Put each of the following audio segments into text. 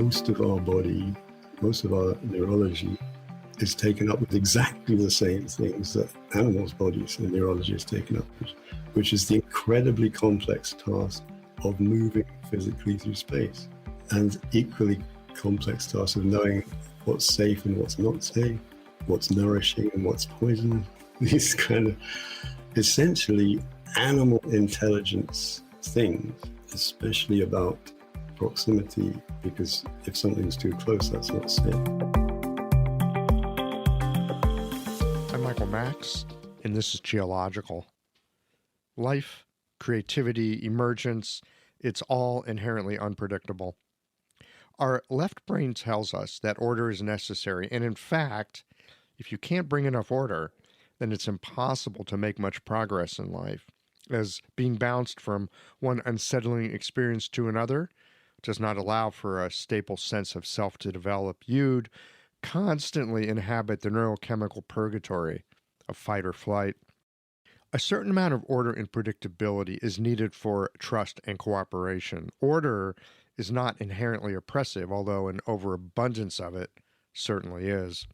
most of our body, most of our neurology is taken up with exactly the same things that animals' bodies and neurology is taken up with, which is the incredibly complex task of moving physically through space, and equally complex task of knowing what's safe and what's not safe, what's nourishing and what's poison. These kind of essentially animal intelligence things, especially about proximity, because if something's too close, that's not safe. I'm Michael Max, and this is Geological. Life, creativity, emergence, it's all inherently unpredictable. Our left brain tells us that order is necessary, and in fact, if you can't bring enough order, then it's impossible to make much progress in life, as being bounced from one unsettling experience to another does not allow for a stable sense of self to develop. You'd constantly inhabit the neurochemical purgatory of fight or flight. A certain amount of order and predictability is needed for trust and cooperation. Order is not inherently oppressive, although an overabundance of it certainly is.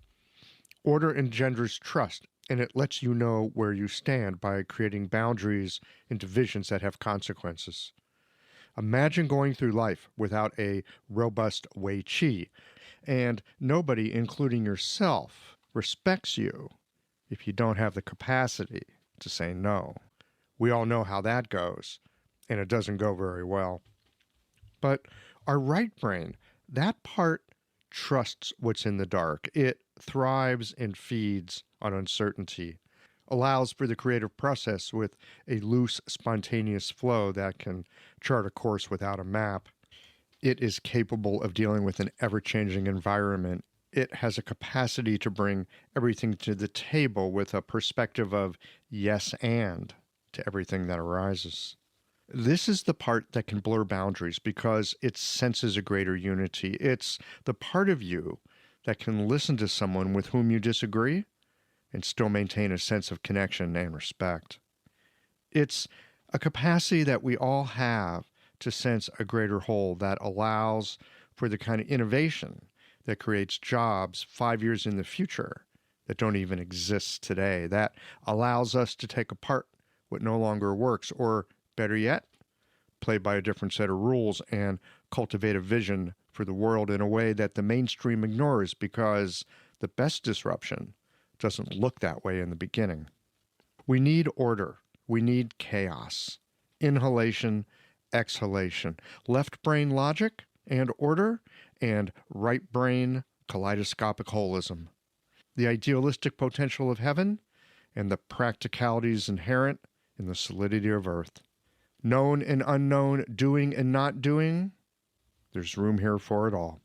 Order engenders trust, and it lets you know where you stand by creating boundaries and divisions that have consequences. Imagine going through life without a robust Wei Qi, and nobody, including yourself, respects you if you don't have the capacity to say no. We all know how that goes, and it doesn't go very well. But our right brain, that part trusts what's in the dark. It thrives and feeds on uncertainty, allows for the creative process with a loose, spontaneous flow that can chart a course without a map. It is capable of dealing with an ever-changing environment. It has a capacity to bring everything to the table with a perspective of yes and to everything that arises. This is the part that can blur boundaries because it senses a greater unity. It's the part of you that can listen to someone with whom you disagree and still maintain a sense of connection and respect. It's a capacity that we all have to sense a greater whole that allows for the kind of innovation that creates jobs 5 years in the future that don't even exist today, that allows us to take apart what no longer works, or better yet, play by a different set of rules and cultivate a vision for the world in a way that the mainstream ignores because the best disruption doesn't look that way in the beginning. We need order. We need chaos. Inhalation, exhalation. Left brain logic and order, and right brain kaleidoscopic holism. The idealistic potential of heaven and the practicalities inherent in the solidity of earth. Known and unknown, doing and not doing, there's room here for it all.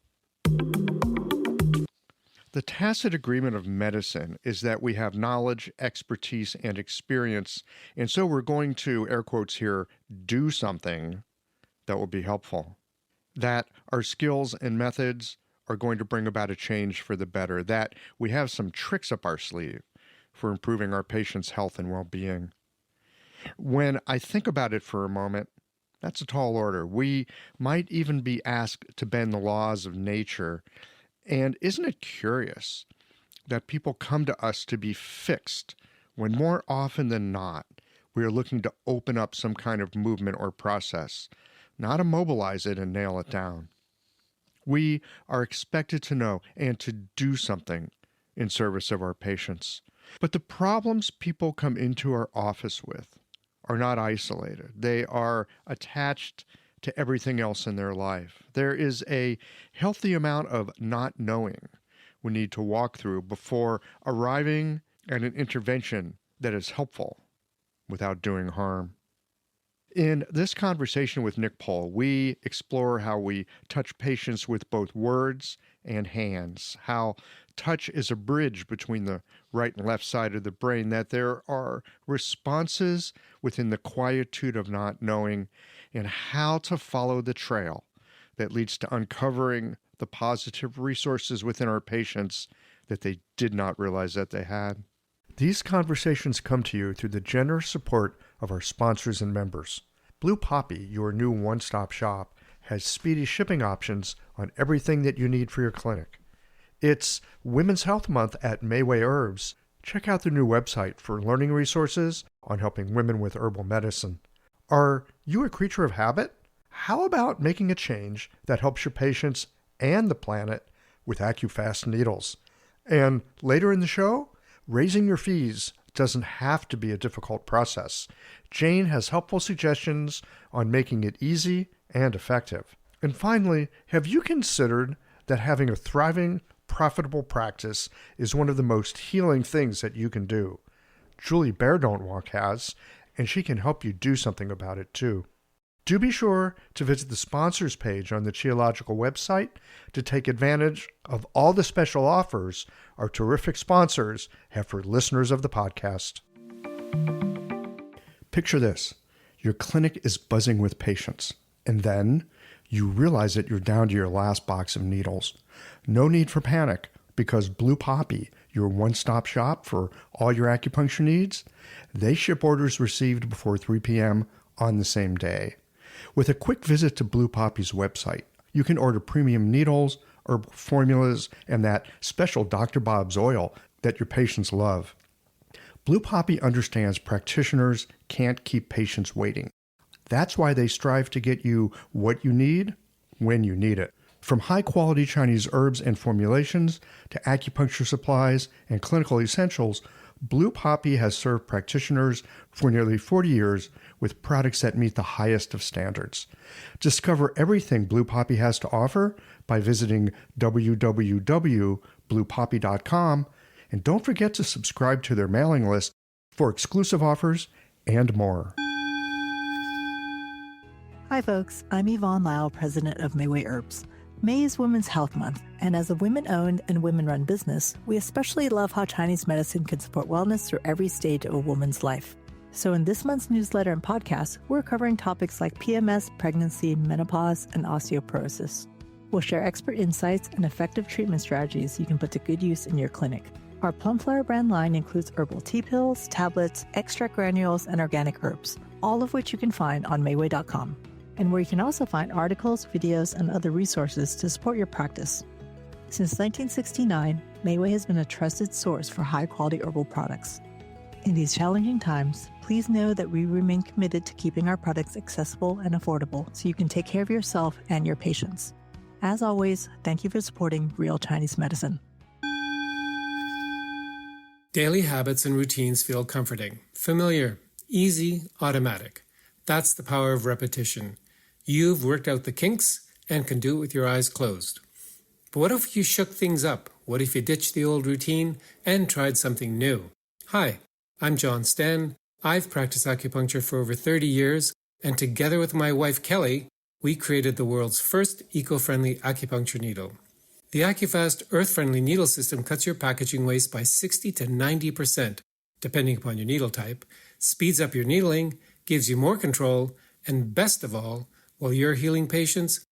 The tacit agreement of medicine is that we have knowledge, expertise, and experience, and so we're going to, air quotes here, do something that will be helpful. That our skills and methods are going to bring about a change for the better, that we have some tricks up our sleeve for improving our patients' health and well-being. When I think about it for a moment, that's a tall order. We might even be asked to bend the laws of nature. And isn't it curious that people come to us to be fixed when more often than not, we are looking to open up some kind of movement or process, not immobilize it and nail it down. We are expected to know and to do something in service of our patients. But the problems people come into our office with are not isolated. They are attached to everything else in their life. There is a healthy amount of not knowing we need to walk through before arriving at an intervention that is helpful without doing harm. In this conversation with Nick Pohl, we explore how we touch patients with both words and hands, how touch is a bridge between the right and left side of the brain, that there are responses within the quietude of not knowing, and how to follow the trail that leads to uncovering the positive resources within our patients that they did not realize that they had. These conversations come to you through the generous support of our sponsors and members. Blue Poppy, your new one-stop shop, has speedy shipping options on everything that you need for your clinic. It's Women's Health Month at Mayway Herbs. Check out their new website for learning resources on helping women with herbal medicine. Are you a creature of habit? How about making a change that helps your patients and the planet with AccuFast needles? And later in the show, raising your fees doesn't have to be a difficult process. Jane has helpful suggestions on making it easy and effective. And finally, have you considered that having a thriving, profitable practice is one of the most healing things that you can do? Julie Bear Don't Walk has, and she can help you do something about it too. Do be sure to visit the sponsors page on the Qiological website to take advantage of all the special offers our terrific sponsors have for listeners of the podcast. Picture this. Your clinic is buzzing with patients, and then you realize that you're down to your last box of needles. No need for panic, because Blue Poppy, your one-stop shop for all your acupuncture needs, they ship orders received before 3 p.m. on the same day. With a quick visit to Blue Poppy's website, you can order premium needles, herbal formulas, and that special Dr. Bob's oil that your patients love. Blue Poppy understands practitioners can't keep patients waiting. That's why they strive to get you what you need when you need it. From high-quality Chinese herbs and formulations to acupuncture supplies and clinical essentials, Blue Poppy has served practitioners for nearly 40 years with products that meet the highest of standards. Discover everything Blue Poppy has to offer by visiting www.bluepoppy.com, and don't forget to subscribe to their mailing list for exclusive offers and more. Hi folks, I'm Yvonne Lyle, president of Mayway Herbs. May is Women's Health Month, and as a women-owned and women-run business, we especially love how Chinese medicine can support wellness through every stage of a woman's life. So in this month's newsletter and podcast, we're covering topics like PMS, pregnancy, menopause, and osteoporosis. We'll share expert insights and effective treatment strategies you can put to good use in your clinic. Our Plumflower brand line includes herbal tea pills, tablets, extract granules, and organic herbs, all of which you can find on Mayway.com, and where you can also find articles, videos, and other resources to support your practice. Since 1969, Mayway has been a trusted source for high-quality herbal products. In these challenging times, please know that we remain committed to keeping our products accessible and affordable so you can take care of yourself and your patients. As always, thank you for supporting Real Chinese Medicine. Daily habits and routines feel comforting, familiar, easy, automatic. That's the power of repetition. You've worked out the kinks and can do it with your eyes closed. But what if you shook things up? What if you ditched the old routine and tried something new? Hi, I'm John Sten. I've practiced acupuncture for over 30 years, and together with my wife Kelly, we created the world's first eco-friendly acupuncture needle. The AccuFast earth-friendly needle system cuts your packaging waste by 60 to 90%, depending upon your needle type, speeds up your needling, gives you more control, and best of all, while you're healing patients,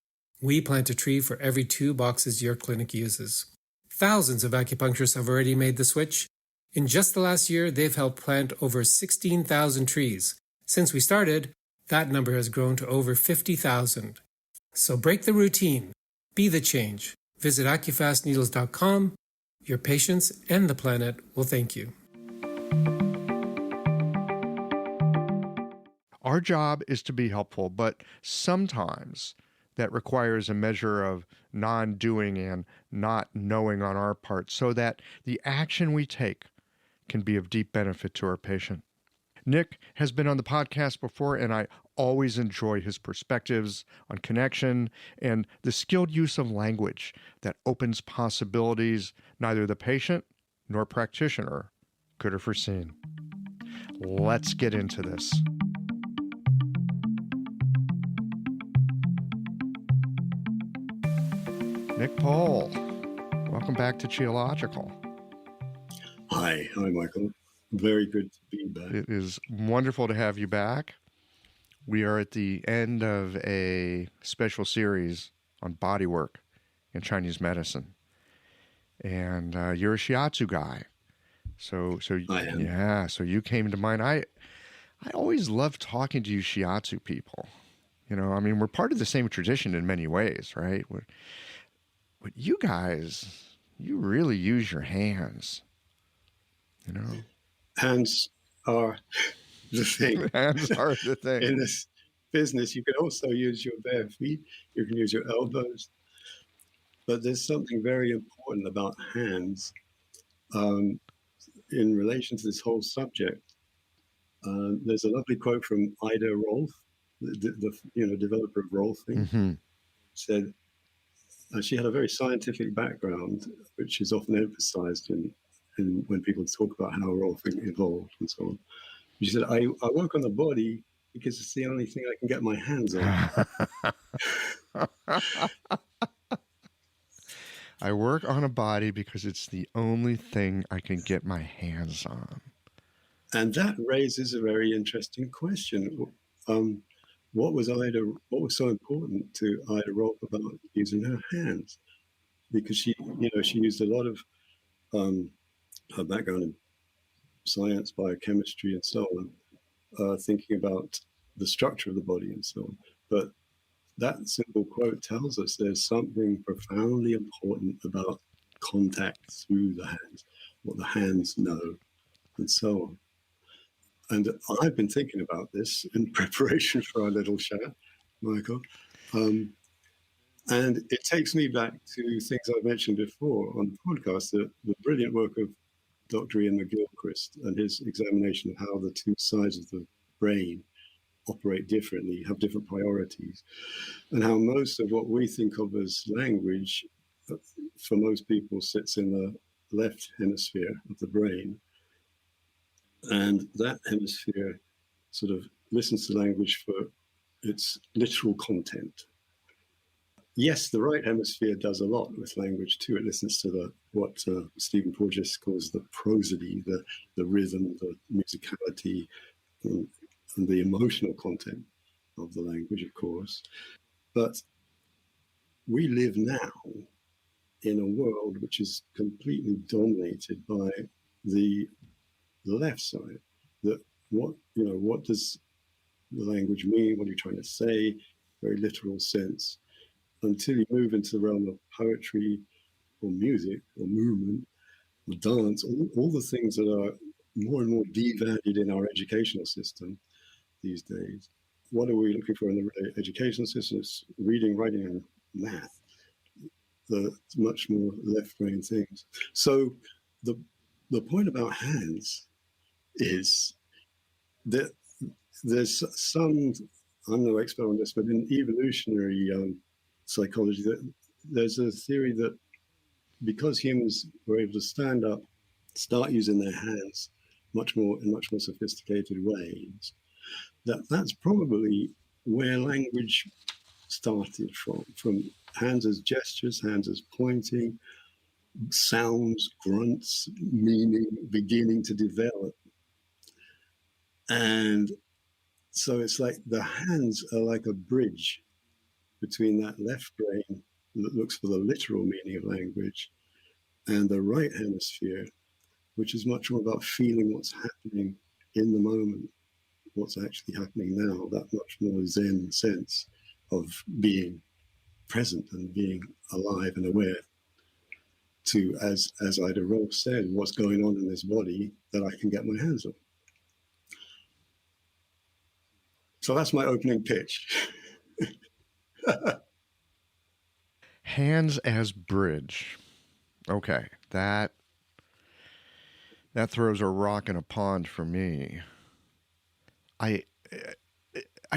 we plant a tree for every 2 boxes your clinic uses. Thousands of acupuncturists have already made the switch. In just the last year, they've helped plant over 16,000 trees. Since we started, that number has grown to over 50,000. So break the routine. Be the change. Visit AccuFastNeedles.com. Your patients and the planet will thank you. Our job is to be helpful, but sometimes that requires a measure of non-doing and not knowing on our part so that the action we take can be of deep benefit to our patient. Nick has been on the podcast before, and I always enjoy his perspectives on connection and the skilled use of language that opens possibilities neither the patient nor practitioner could have foreseen. Let's get into this. Nick Pohl, welcome back to Qiological. Hi, Michael. Very good to be back. It is wonderful to have you back. We are at the end of a special series on bodywork in Chinese medicine, and you're a Shiatsu guy. So I am. Yeah. So you came to mind. I always love talking to you Shiatsu people. You know, I mean, we're part of the same tradition in many ways, right? But you guys, you really use your hands, you know? Hands are the thing. Hands are the thing. In this business, you can also use your bare feet, you can use your elbows, but there's something very important about hands in relation to this whole subject. There's a lovely quote from Ida Rolf, the developer of Rolfing. Mm-hmm. Said she had a very scientific background, which is often emphasized in when people talk about how Rolfing evolved and so on. She said, I work on the body because it's the only thing I can get my hands on. I work on a body because it's the only thing I can get my hands on. And that raises a very interesting question. What was so important to Ida Rolf about using her hands? Because she used a lot of her background in science, biochemistry, and so on, thinking about the structure of the body and so on. But that simple quote tells us there's something profoundly important about contact through the hands, what the hands know, and so on. And I've been thinking about this in preparation for our little chat, Michael. And it takes me back to things I've mentioned before on the podcast, the brilliant work of Dr. Ian McGilchrist and his examination of how the two sides of the brain operate differently, have different priorities, and how most of what we think of as language, for most people, sits in the left hemisphere of the brain. And that hemisphere sort of listens to language for its literal content. Yes, the right hemisphere does a lot with language too. It listens to what Stephen Porges calls the prosody, the rhythm, the musicality, and the emotional content of the language, of course. But we live now in a world which is completely dominated by the left side. What does the language mean? What are you trying to say? Very literal sense. Until you move into the realm of poetry or music or movement or dance, all the things that are more and more devalued in our educational system these days. What are we looking for in the educational system? It's reading, writing, and math. The much more left-brain things. So the point about hands is that there's some, I'm no expert on this, but in evolutionary psychology, there's a theory that because humans were able to stand up, start using their hands in much more sophisticated ways, that's probably where language started from hands as gestures, hands as pointing, sounds, grunts, meaning beginning to develop. And so it's like the hands are like a bridge between that left brain that looks for the literal meaning of language and the right hemisphere, which is much more about feeling what's happening in the moment, what's actually happening now, that much more Zen sense of being present and being alive and aware to, as Ida Rolf said, what's going on in this body that I can get my hands on. So that's my opening pitch. Hands as bridge. Okay, that throws a rock in a pond for me. I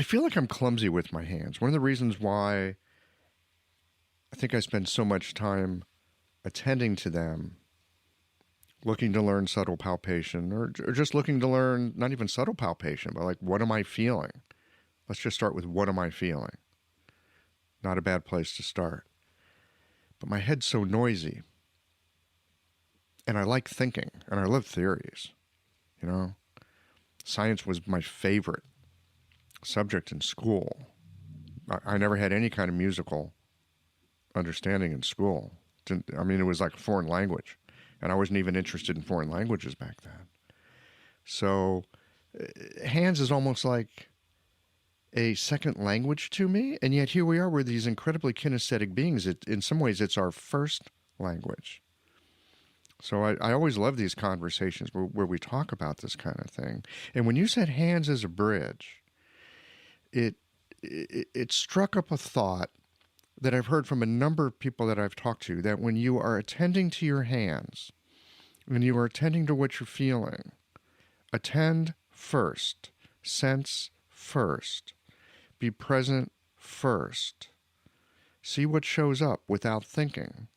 feel like I'm clumsy with my hands. One of the reasons why I think I spend so much time attending to them, looking to learn subtle palpation, or just looking to learn not even subtle palpation, but like, what am I feeling? Let's just start with what am I feeling? Not a bad place to start. But my head's so noisy. And I like thinking, and I love theories. You know, science was my favorite subject in school. I never had any kind of musical understanding in school. I mean, it was like a foreign language, and I wasn't even interested in foreign languages back then. So hands is almost like a second language to me, and yet here we are, we're these incredibly kinesthetic beings. In some ways, it's our first language. So I always love these conversations where we talk about this kind of thing. And when you said hands as a bridge, it struck up a thought that I've heard from a number of people that I've talked to, that when you are attending to your hands, when you are attending to what you're feeling, attend first, sense first, be present first, see what shows up without thinking.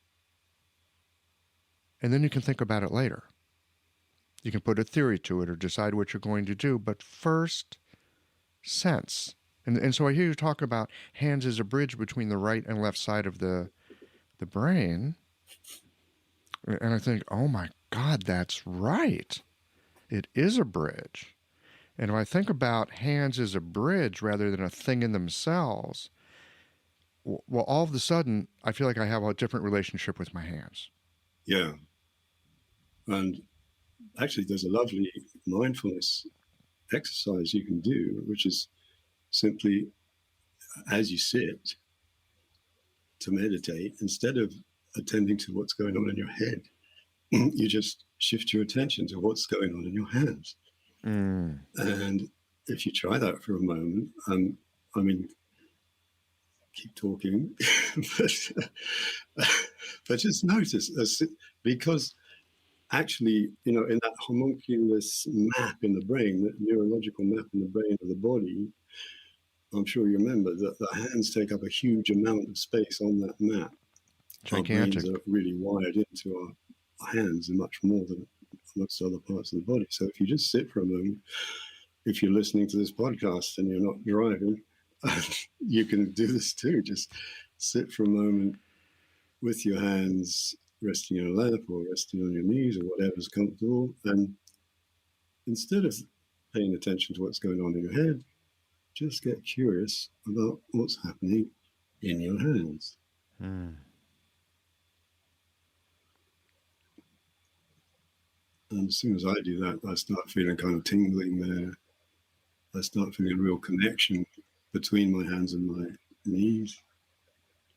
And then you can think about it later. You can put a theory to it or decide what you're going to do, but first, sense. And so I hear you talk about hands as a bridge between the right and left side of the brain. And I think, oh my God, that's right. It is a bridge. And if I think about hands as a bridge rather than a thing in themselves, well, all of a sudden, I feel like I have a different relationship with my hands. Yeah. And actually, there's a lovely mindfulness exercise you can do, which is simply, as you sit to meditate, instead of attending to what's going on in your head, you just shift your attention to what's going on in your hands. And if you try that for a moment, I mean, keep talking, but just notice, because actually, in that homunculus map in the brain, that neurological map in the brain of the body, I'm sure you remember that the hands take up a huge amount of space on that map. Gigantic. Our brains are really wired into our hands and much more than most other parts of the body. So if you just sit for a moment, if you're listening to this podcast and you're not driving, you can do this too. Just sit for a moment with your hands resting on your lap or resting on your knees or whatever's comfortable. And instead of paying attention to what's going on in your head, just get curious about what's happening in your hands. And as soon as I do that, I start feeling kind of tingling there. I start feeling a real connection between my hands and my knees.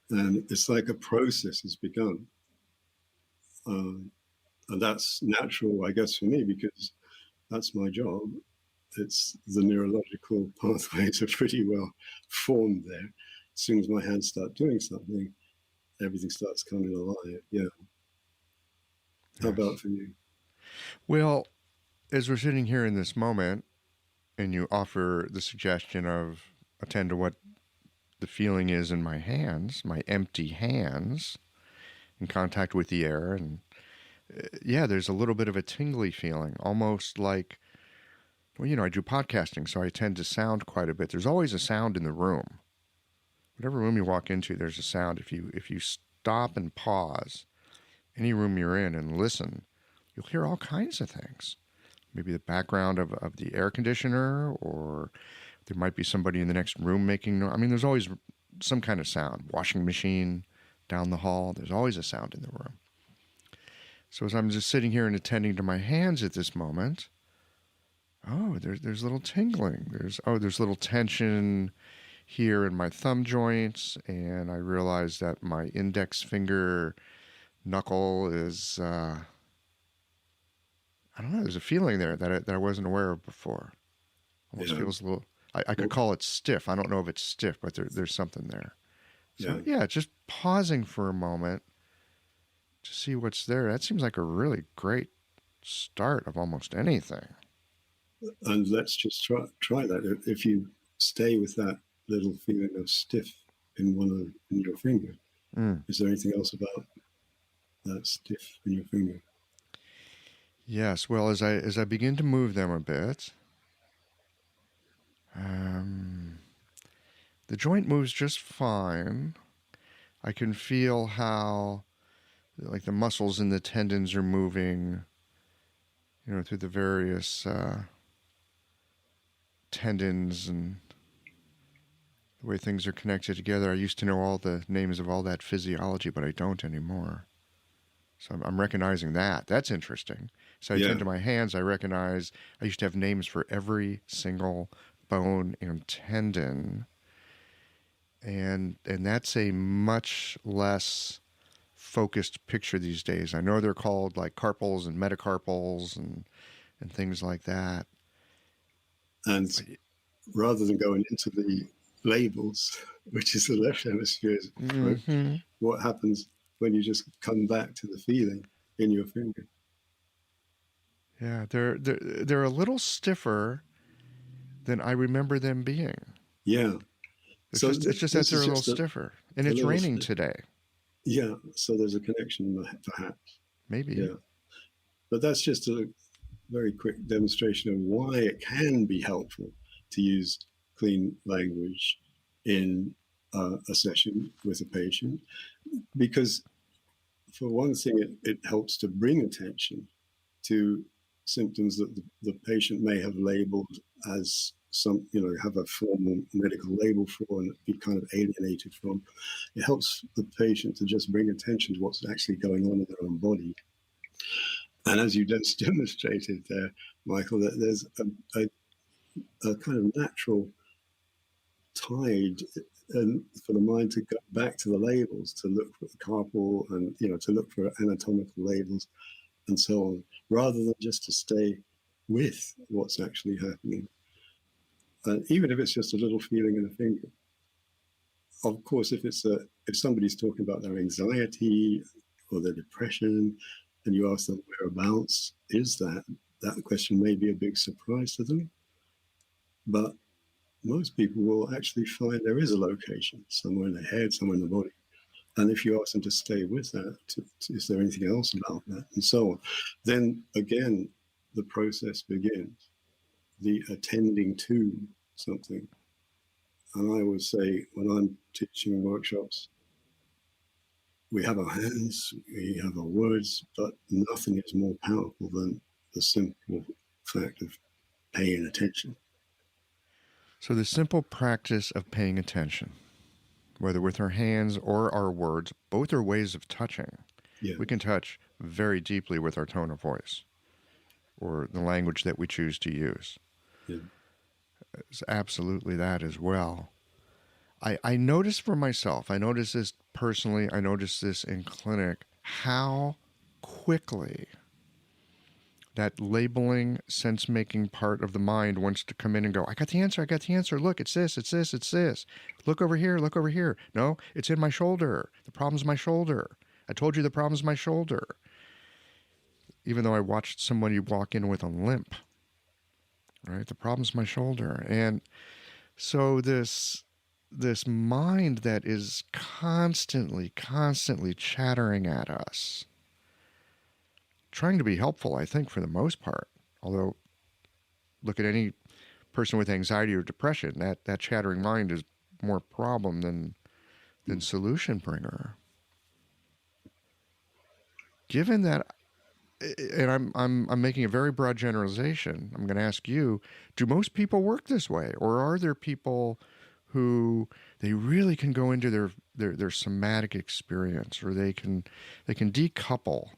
And it's like a process has begun. And that's natural, I guess, for me, because that's my job. It's the neurological pathways are pretty well formed there. As soon as my hands start doing something, everything starts coming alive. Yeah. How about for you? Well, as we're sitting here in this moment, and you offer the suggestion of attend to what the feeling is in my hands, my empty hands, in contact with the air, and yeah, there's a little bit of a tingly feeling, almost like, well, I do podcasting, so I tend to sound quite a bit. There's always a sound in the room. Whatever room you walk into, there's a sound. If you stop and pause, any room you're in, and listen, you'll hear all kinds of things. Maybe the background of the air conditioner, or there might be somebody in the next room making noise. I mean, there's always some kind of sound. Washing machine down the hall, there's always a sound in the room. So as I'm just sitting here and attending to my hands at this moment, there's little tingling. There's little tension here in my thumb joints, and I realize that my index finger knuckle is, I don't know, there's a feeling there that I wasn't aware of before. Almost feels a little, I could call it stiff. I don't know if it's stiff, but there's something there. So yeah, just pausing for a moment to see what's there. That seems like a really great start of almost anything. And let's just try that. If you stay with that little feeling of stiff in your finger, is there anything else about that stiff in your finger? Yes. Well, as I begin to move them a bit, the joint moves just fine. I can feel how, like, the muscles and the tendons are moving, through the various tendons and the way things are connected together. I used to know all the names of all that physiology, but I don't anymore. So I'm recognizing that. That's interesting. So I tend to my hands. I recognize I used to have names for every single bone and tendon. And that's a much less focused picture these days. I know they're called like carpals and metacarpals and things like that. And rather than going into the labels, which is the left hemisphere's approach, what happens when you just come back to the feeling in your finger? Yeah, they're a little stiffer than I remember them being. Yeah. It's just that they're a little stiffer. And it's raining today. Yeah, so there's a connection perhaps. Maybe. Yeah. But that's just a very quick demonstration of why it can be helpful to use clean language in a session with a patient. Because for one thing, it helps to bring attention to symptoms that the patient may have labeled as some, have a formal medical label for and be kind of alienated from. It helps the patient to just bring attention to what's actually going on in their own body. And as you just demonstrated there, Michael, that there's a kind of natural tide for the mind to go back to the labels, to look for the carpal and, to look for anatomical labels and so on, rather than just to stay with what's actually happening. Even if it's just a little feeling in the finger. Of course, if somebody's talking about their anxiety or their depression, and you ask them whereabouts is that question may be a big surprise to them. But most people will actually find there is a location somewhere in the head, somewhere in the body. And if you ask them to stay with that, is there anything else about that, and so on, then again, the process begins, the attending to something. And I always say, when I'm teaching workshops, we have our hands, we have our words, but nothing is more powerful than the simple fact of paying attention. So the simple practice of paying attention, whether with our hands or our words, both are ways of touching. Yeah. We can touch very deeply with our tone of voice or the language that we choose to use. Yeah. It's absolutely that as well. I notice for myself, I notice this personally, I notice this in clinic, how quickly that labeling, sense-making part of the mind wants to come in and go, I got the answer. Look, it's this. Look over here. No, it's in my shoulder. The problem's my shoulder. I told you the problem's my shoulder. Even though I watched somebody walk in with a limp, right? The problem's my shoulder. And so this mind that is constantly chattering at us, trying to be helpful, I think, for the most part. Although, look at any person with anxiety or depression, that chattering mind is more problem than solution bringer. Given that, and I'm making a very broad generalization, I'm going to ask you, do most people work this way? Or are there people who they really can go into their somatic experience, or they can decouple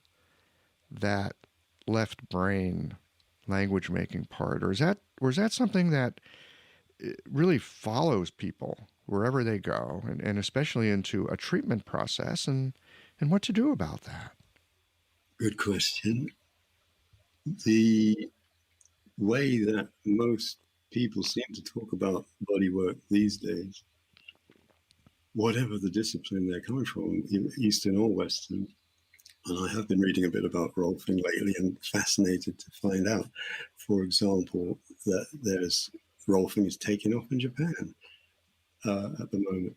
that left brain language making part, or is that something that really follows people wherever they go, and especially into a treatment process, and what to do about that? Good question. The way that most people seem to talk about bodywork these days, whatever the discipline they're coming from, Eastern or Western, and I have been reading a bit about Rolfing lately and fascinated to find out, for example, that Rolfing is taking off in Japan at the moment.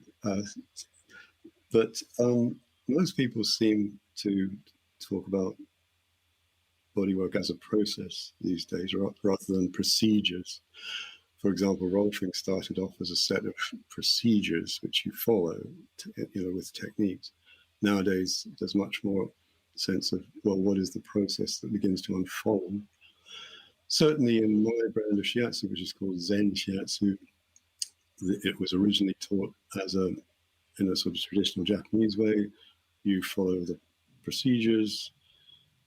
But most people seem to talk about bodywork as a process these days rather than procedures. For example, Rolfing started off as a set of procedures which you follow, with techniques. Nowadays, there's much more sense of, well, what is the process that begins to unfold? Certainly in my brand of Shiatsu, which is called Zen Shiatsu, it was originally taught in a sort of traditional Japanese way. You follow the procedures,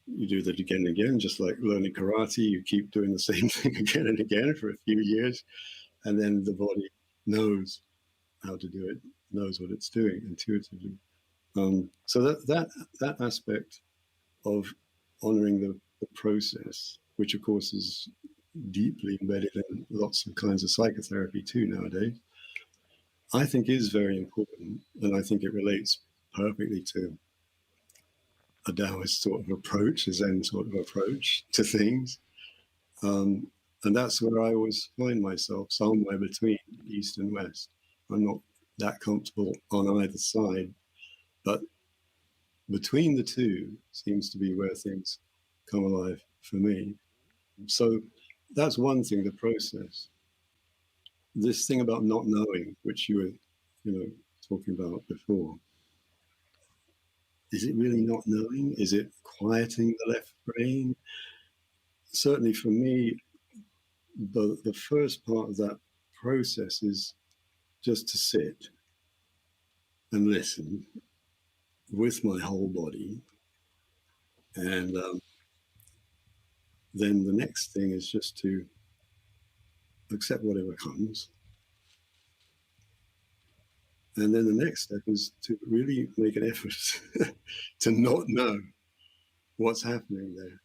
you do that again and again, just like learning karate. You keep doing the same thing again and again for a few years, and then the body knows how to do it, knows what it's doing intuitively. So that aspect of honoring the process, which of course is deeply embedded in lots of kinds of psychotherapy too nowadays, I think is very important, and I think it relates perfectly to a Taoist sort of approach, a Zen sort of approach to things. And that's where I always find myself, somewhere between East and West. I'm not that comfortable on either side, but between the two seems to be where things come alive for me. So that's one thing, the process. This thing about not knowing, which you were, talking about before. Is it really not knowing? Is it quieting the left brain? Certainly for me, the first part of that process is just to sit and listen with my whole body. And then the next thing is just to accept whatever comes. And then the next step is to really make an effort to not know what's happening there.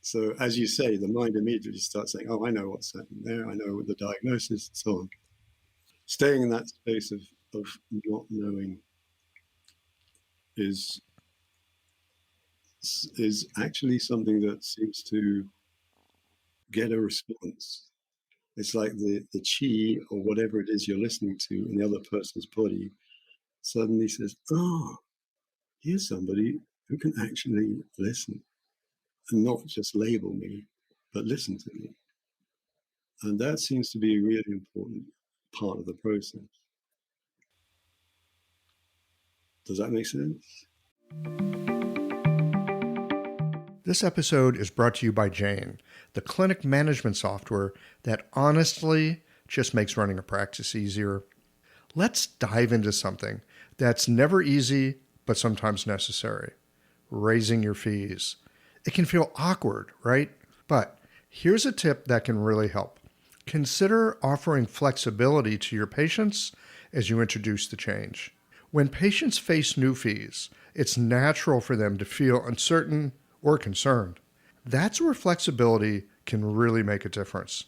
So as you say, the mind immediately starts saying, oh, I know what's happening there. I know the diagnosis and so on. Staying in that space of not knowing is actually something that seems to get a response. It's like the chi or whatever it is you're listening to in the other person's body suddenly says, oh, here's somebody who can actually listen and not just label me, but listen to me. And that seems to be a really important part of the process. Does that make sense? This episode is brought to you by Jane, the clinic management software that honestly just makes running a practice easier. Let's dive into something that's never easy, but sometimes necessary: raising your fees. It can feel awkward, right? But here's a tip that can really help. Consider offering flexibility to your patients as you introduce the change. When patients face new fees, it's natural for them to feel uncertain or concerned. That's where flexibility can really make a difference.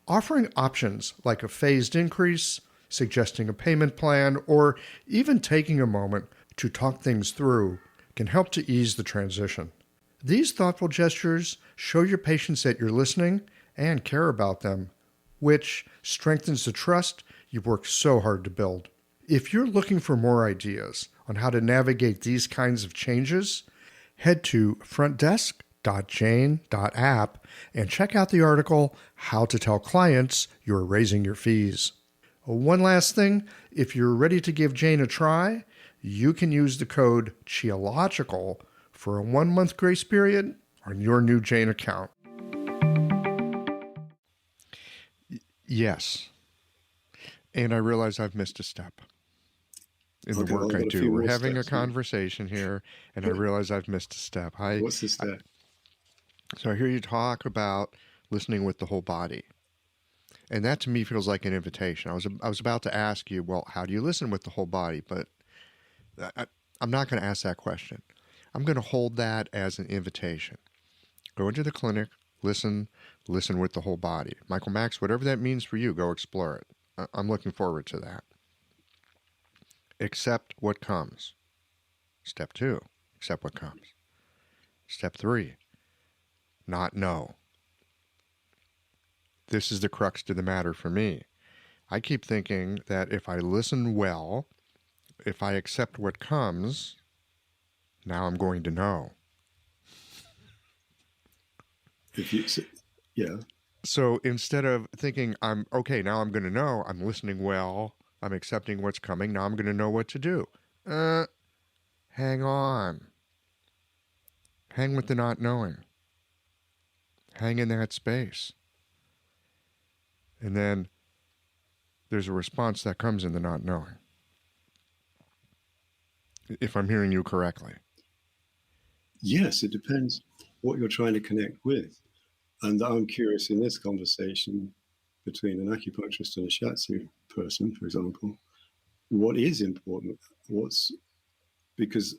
Offering options like a phased increase, suggesting a payment plan, or even taking a moment to talk things through can help to ease the transition. These thoughtful gestures show your patients that you're listening and care about them, which strengthens the trust you've worked so hard to build. If you're looking for more ideas on how to navigate these kinds of changes, head to frontdesk.jane.app and check out the article, How to Tell Clients You're Raising Your Fees. One last thing, if you're ready to give Jane a try, you can use the code CHIOLOGICAL for a 1-month grace period on your new Jane account. Yes. And I realize I've missed a step in the work I do. We're having a conversation here, and I realize I've missed a step. What's the step? So I hear you talk about listening with the whole body. And that to me feels like an invitation. I was about to ask you, well, how do you listen with the whole body? But I'm not going to ask that question. I'm going to hold that as an invitation. Go into the clinic, listen with the whole body. Michael Max, whatever that means for you, go explore it. I'm looking forward to that. Accept what comes. Step 2, accept what comes. Step 3, not know. This is the crux to the matter for me. I keep thinking that if I listen well, if I accept what comes, now I'm going to know. Yeah. So instead of thinking now I'm going to know, I'm listening well, I'm accepting what's coming, now I'm going to know what to do. Hang on. Hang with the not knowing. Hang in that space. And then there's a response that comes in the not knowing. If I'm hearing you correctly. Yes, it depends what you're trying to connect with. And I'm curious in this conversation, between an acupuncturist and a Shiatsu person, for example, what is important? Because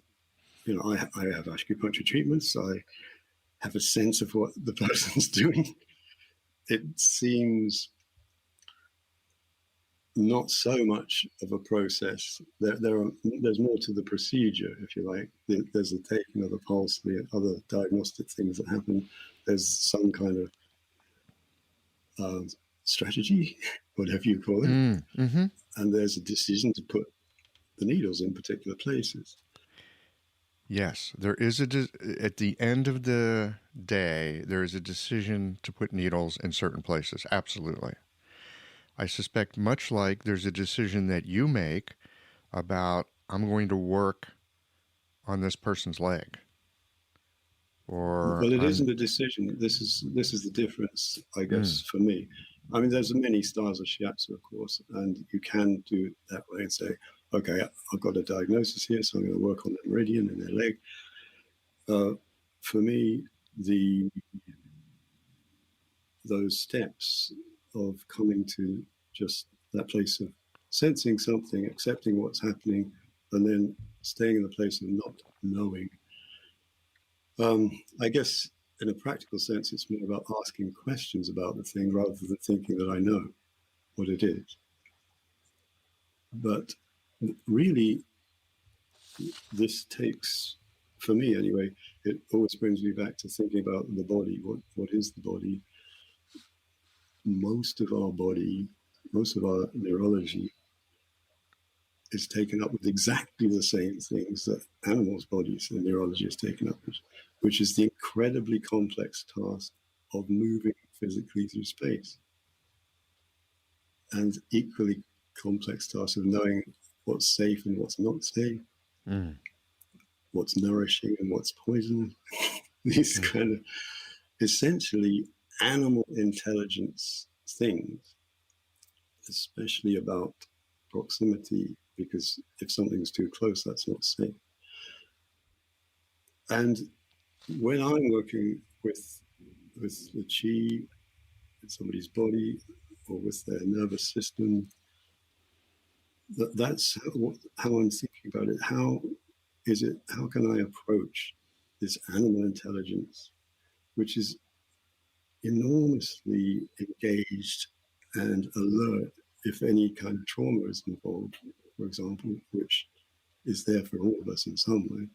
I have acupuncture treatments. I have a sense of what the person's doing. It seems not so much of a process. There's more to the procedure, if you like. There's the taking of the pulse, the other diagnostic things that happen. There's some kind of strategy, whatever you call it, Mm-hmm. and there's a decision to put the needles in particular places. Yes, there is at the end of the day, there is a decision to put needles in certain places. Absolutely. I suspect much like there's a decision that you make about, I'm going to work on this person's leg. Or well, it isn't a decision. This is the difference, I guess, for me. I mean, there's many styles of Shiatsu, of course, and you can do it that way and say, okay, I've got a diagnosis here, so I'm going to work on the meridian in their leg. For me, those steps of coming to just that place of sensing something, accepting what's happening, and then staying in the place of not knowing. I guess in a practical sense, it's more about asking questions about the thing rather than thinking that I know what it is. But really, this takes, for me anyway, it always brings me back to thinking about the body. What is the body? Most of our neurology is taken up with exactly the same things that animals' bodies and neurology is taken up with, which is the incredibly complex task of moving physically through space. And equally complex task of knowing what's safe and what's not safe, what's nourishing and what's poison. These kind of essentially animal intelligence things, especially about proximity, because if something's too close, that's not safe. And when I'm working with the chi in somebody's body or with their nervous system, that's how I'm thinking about it. How can I approach this animal intelligence, which is enormously engaged and alert if any kind of trauma is involved, for example, which is there for all of us in some way.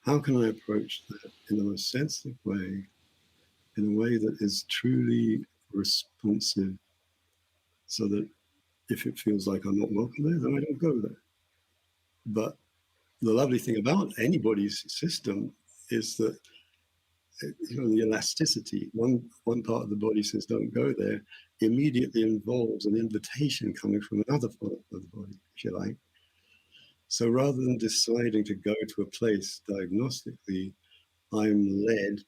How can I approach that in the most sensitive way, in a way that is truly responsive, so that if it feels like I'm not welcome there, then I don't go there. But the lovely thing about anybody's system is that the elasticity. One part of the body says don't go there, immediately involves an invitation coming from another part of the body, if you like. So rather than deciding to go to a place diagnostically, I'm led,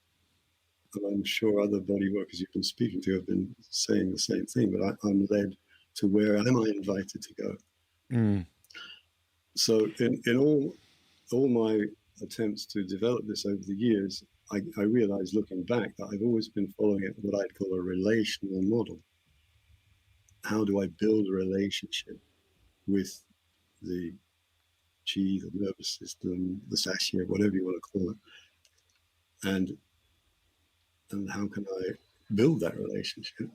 and I'm sure other body workers you've been speaking to have been saying the same thing, but I'm led to where am I invited to go. So in all my attempts to develop this over the years, I realized looking back that I've always been following what I'd call a relational model. How do I build a relationship with the chi, the nervous system, the sashia, whatever you want to call it, and how can I build that relationship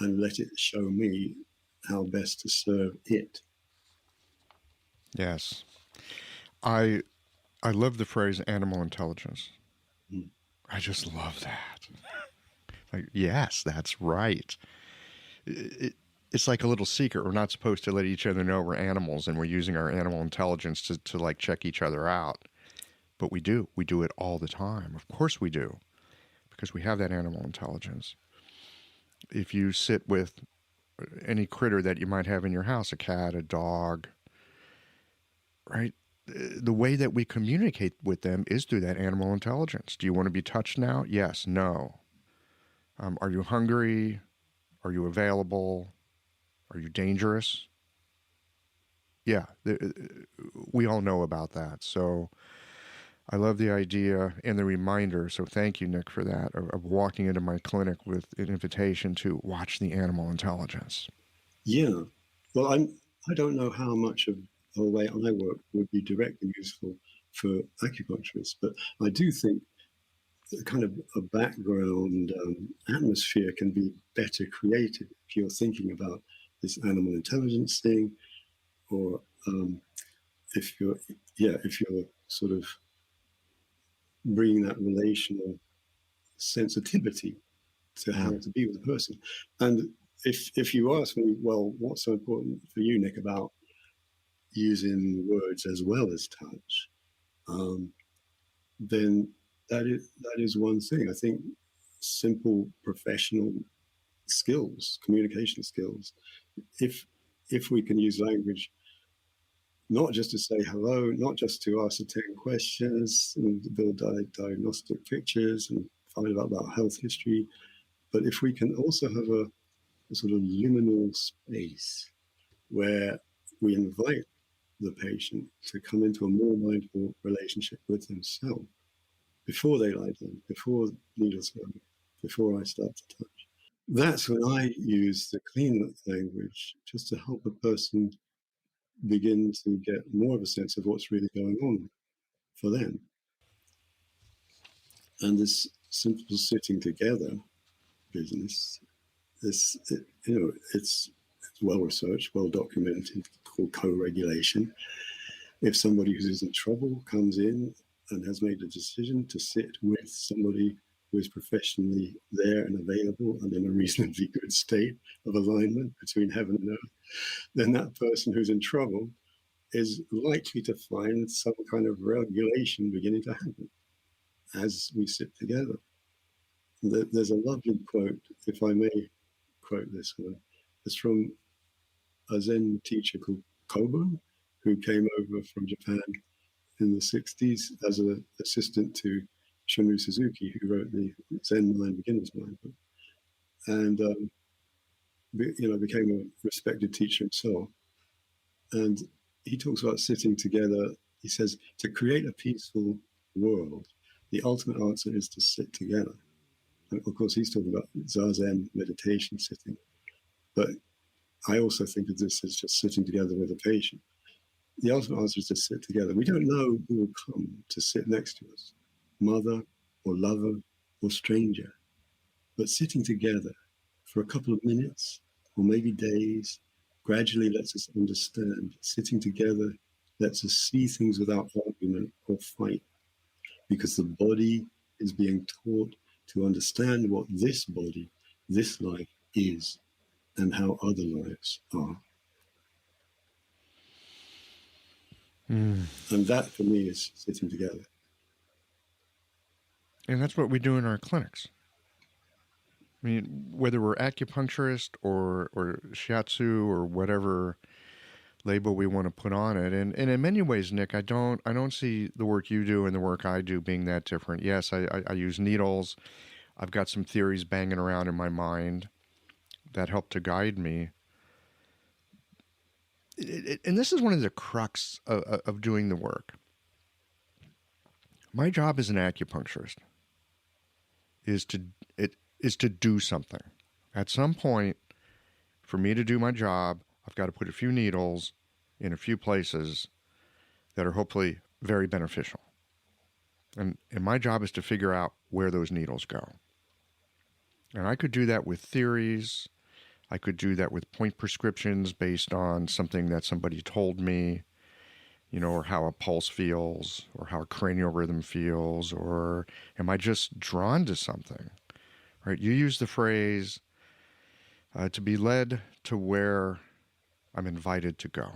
and let it show me how best to serve it? Yes. I love the phrase animal intelligence. I just love that. Like, yes, that's right. It's like a little secret. We're not supposed to let each other know we're animals and we're using our animal intelligence to like check each other out. But we do. We do it all the time. Of course we do. Because we have that animal intelligence. If you sit with any critter that you might have in your house, a cat, a dog, right? The way that we communicate with them is through that animal intelligence. Do you want to be touched now? Yes, no. Are you hungry? Are you available? Are you dangerous? Yeah, we all know about that. So I love the idea and the reminder. So thank you, Nick, for that, of walking into my clinic with an invitation to watch the animal intelligence. Yeah. Well, I don't know how much of the way I work would be directly useful for acupuncturists, but I do think kind of a background atmosphere can be better created if you're thinking about this animal intelligence thing, or if you're sort of bringing that relational sensitivity to how to be with a person. And if you ask me, well, what's so important for you, Nick, about using words as well as touch, then that is one thing. I think simple professional skills, communication skills. If we can use language not just to say hello, not just to ascertain questions and build diagnostic pictures and find out about health history, but if we can also have a sort of liminal space where we invite the patient to come into a more mindful relationship with themselves before they lie down, before needles go, before I start to touch. That's when I use the clean language just to help a person begin to get more of a sense of what's really going on for them. And this simple sitting together business, it's well researched, well documented, called co-regulation. If somebody who's in trouble comes in and has made a decision to sit with somebody who is professionally there and available and in a reasonably good state of alignment between heaven and earth, then that person who's in trouble is likely to find some kind of regulation beginning to happen as we sit together. There's a lovely quote, if I may quote this one. It's from a Zen teacher called Kobo, who came over from Japan in the 60s as an assistant to Shunryu Suzuki, who wrote the Zen Mind, Beginner's Mind book, and became a respected teacher himself. And he talks about sitting together. He says, to create a peaceful world, the ultimate answer is to sit together. And of course, he's talking about Zazen meditation sitting. But I also think of this as just sitting together with a patient. The ultimate answer is to sit together. We don't know who will come to sit next to us, mother or lover or stranger. But sitting together for a couple of minutes or maybe days gradually lets us understand. Sitting together lets us see things without argument or fight, because the body is being taught to understand what this body, this life is, and how other lives are. And that, for me, is sitting together. And that's what we do in our clinics. I mean, whether we're acupuncturist or Shiatsu or whatever label we want to put on it, and in many ways, Nick, I don't see the work you do and the work I do being that different. Yes, I use needles. I've got some theories banging around in my mind that help to guide me. And this is one of the crux of doing the work. My job as an acupuncturist is to do something. At some point, for me to do my job, I've got to put a few needles in a few places that are hopefully very beneficial. And my job is to figure out where those needles go. And I could do that with theories. I could do that with point prescriptions based on something that somebody told me, or how a pulse feels, or how a cranial rhythm feels, or am I just drawn to something? Right? You use the phrase to be led to where I'm invited to go.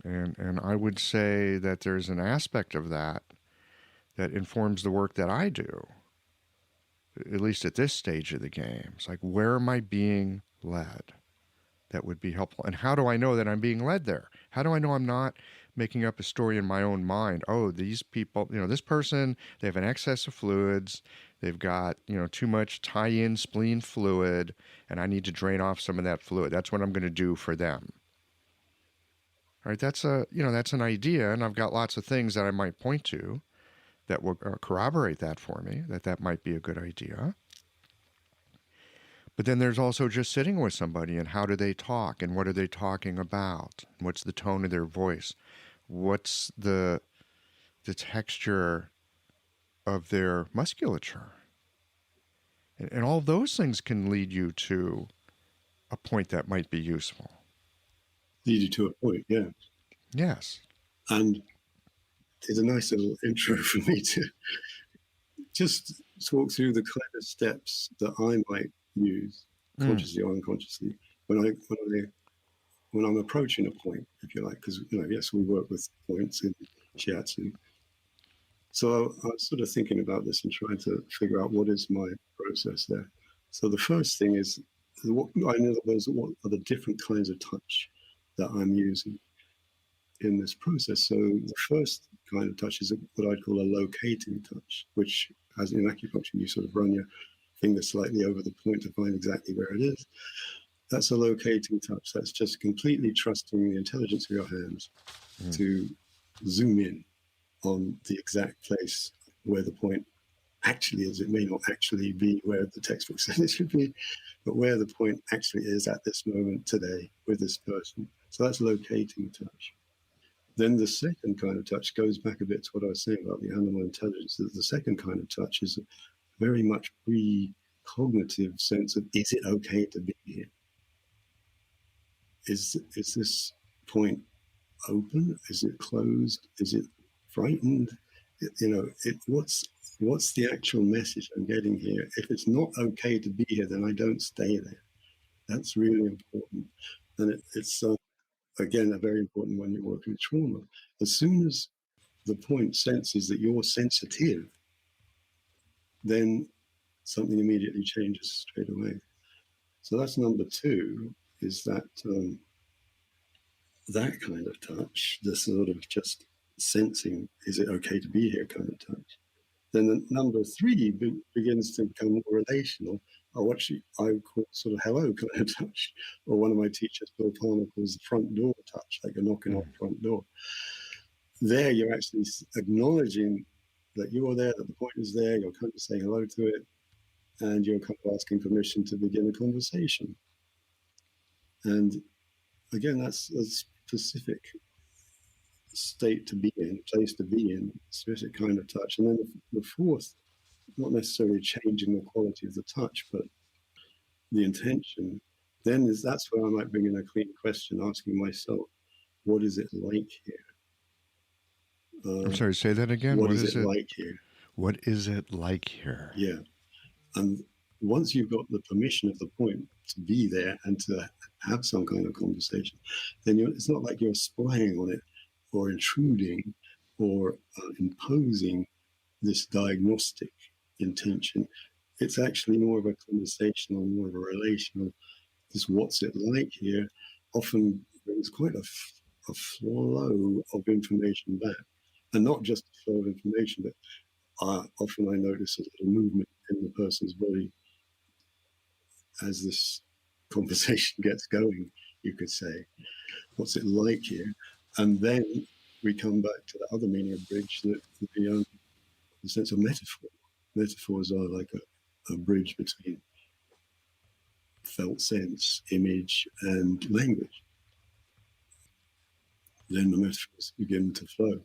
And I would say that there's an aspect of that informs the work that I do, at least at this stage of the game. It's like, where am I being led? That would be helpful. And how do I know that I'm being led there? How do I know I'm not making up a story in my own mind? Oh, these people, this person, they have an excess of fluids. They've got, too much tie-in spleen fluid, and I need to drain off some of that fluid. That's what I'm going to do for them. Right? That's that's an idea, and I've got lots of things that I might point to that will corroborate that for me, that might be a good idea. But then there's also just sitting with somebody and how do they talk and what are they talking about? What's the tone of their voice? What's the texture of their musculature? And all those things can lead you to a point that might be useful. Lead you to a point, yeah. Yes. And it's a nice little intro for me to just talk through the kind of steps that I might use, consciously or unconsciously, when I'm approaching a point, if you like, because yes, we work with points in Shiatsu. So I was sort of thinking about this and trying to figure out what is my process there. So the first thing is, I know that what are the different kinds of touch that I'm using in this process. So the first kind of touch is what I'd call a locating touch, which, as in acupuncture, you sort of run your finger slightly over the point to find exactly where it is. That's a locating touch. That's just completely trusting the intelligence of your hands to zoom in on the exact place where the point actually is. It may not actually be where the textbook says it should be, but where the point actually is at this moment today with this person. So that's locating touch. Then the second kind of touch goes back a bit to what I was saying about the animal intelligence. The second kind of touch is a very much pre-cognitive sense of, is it okay to be here? Is this point open? Is it closed? Is it frightened? What's the actual message I'm getting here? If it's not okay to be here, then I don't stay there. That's really important. And it's again, very important when you're working with trauma. As soon as the point senses that you're sensitive, then something immediately changes straight away. So that's number two, is that that kind of touch, the sort of just sensing, is it okay to be here kind of touch. Then the number three begins to become more relational, or what I would call sort of hello kind of touch, or one of my teachers, Bill Palmer, calls the front door touch, like you're knocking on the front door. There you're actually acknowledging that you're there, that the point is there, you're kind of saying hello to it, and you're kind of asking permission to begin a conversation. And again, that's a specific state to be in, place to be in, specific kind of touch. And then the fourth, not necessarily changing the quality of the touch, but the intention, then that's where I might bring in a clean question, asking myself, what is it like here? I'm sorry, say that again. What is it like here? What is it like here? Yeah. And once you've got the permission of the point to be there and to have some kind of conversation, then it's not like you're spying on it or intruding or imposing this diagnostic intention. It's actually more of a conversational, more of a relational. This what's it like here often brings quite a flow of information back. And not just a flow of information, but often I notice a little movement in the person's body as this conversation gets going, you could say. What's it like here? And then we come back to the other meaning of bridge, the sense of metaphor. Metaphors are like a bridge between felt sense, image, and language. Then the metaphors begin to flow.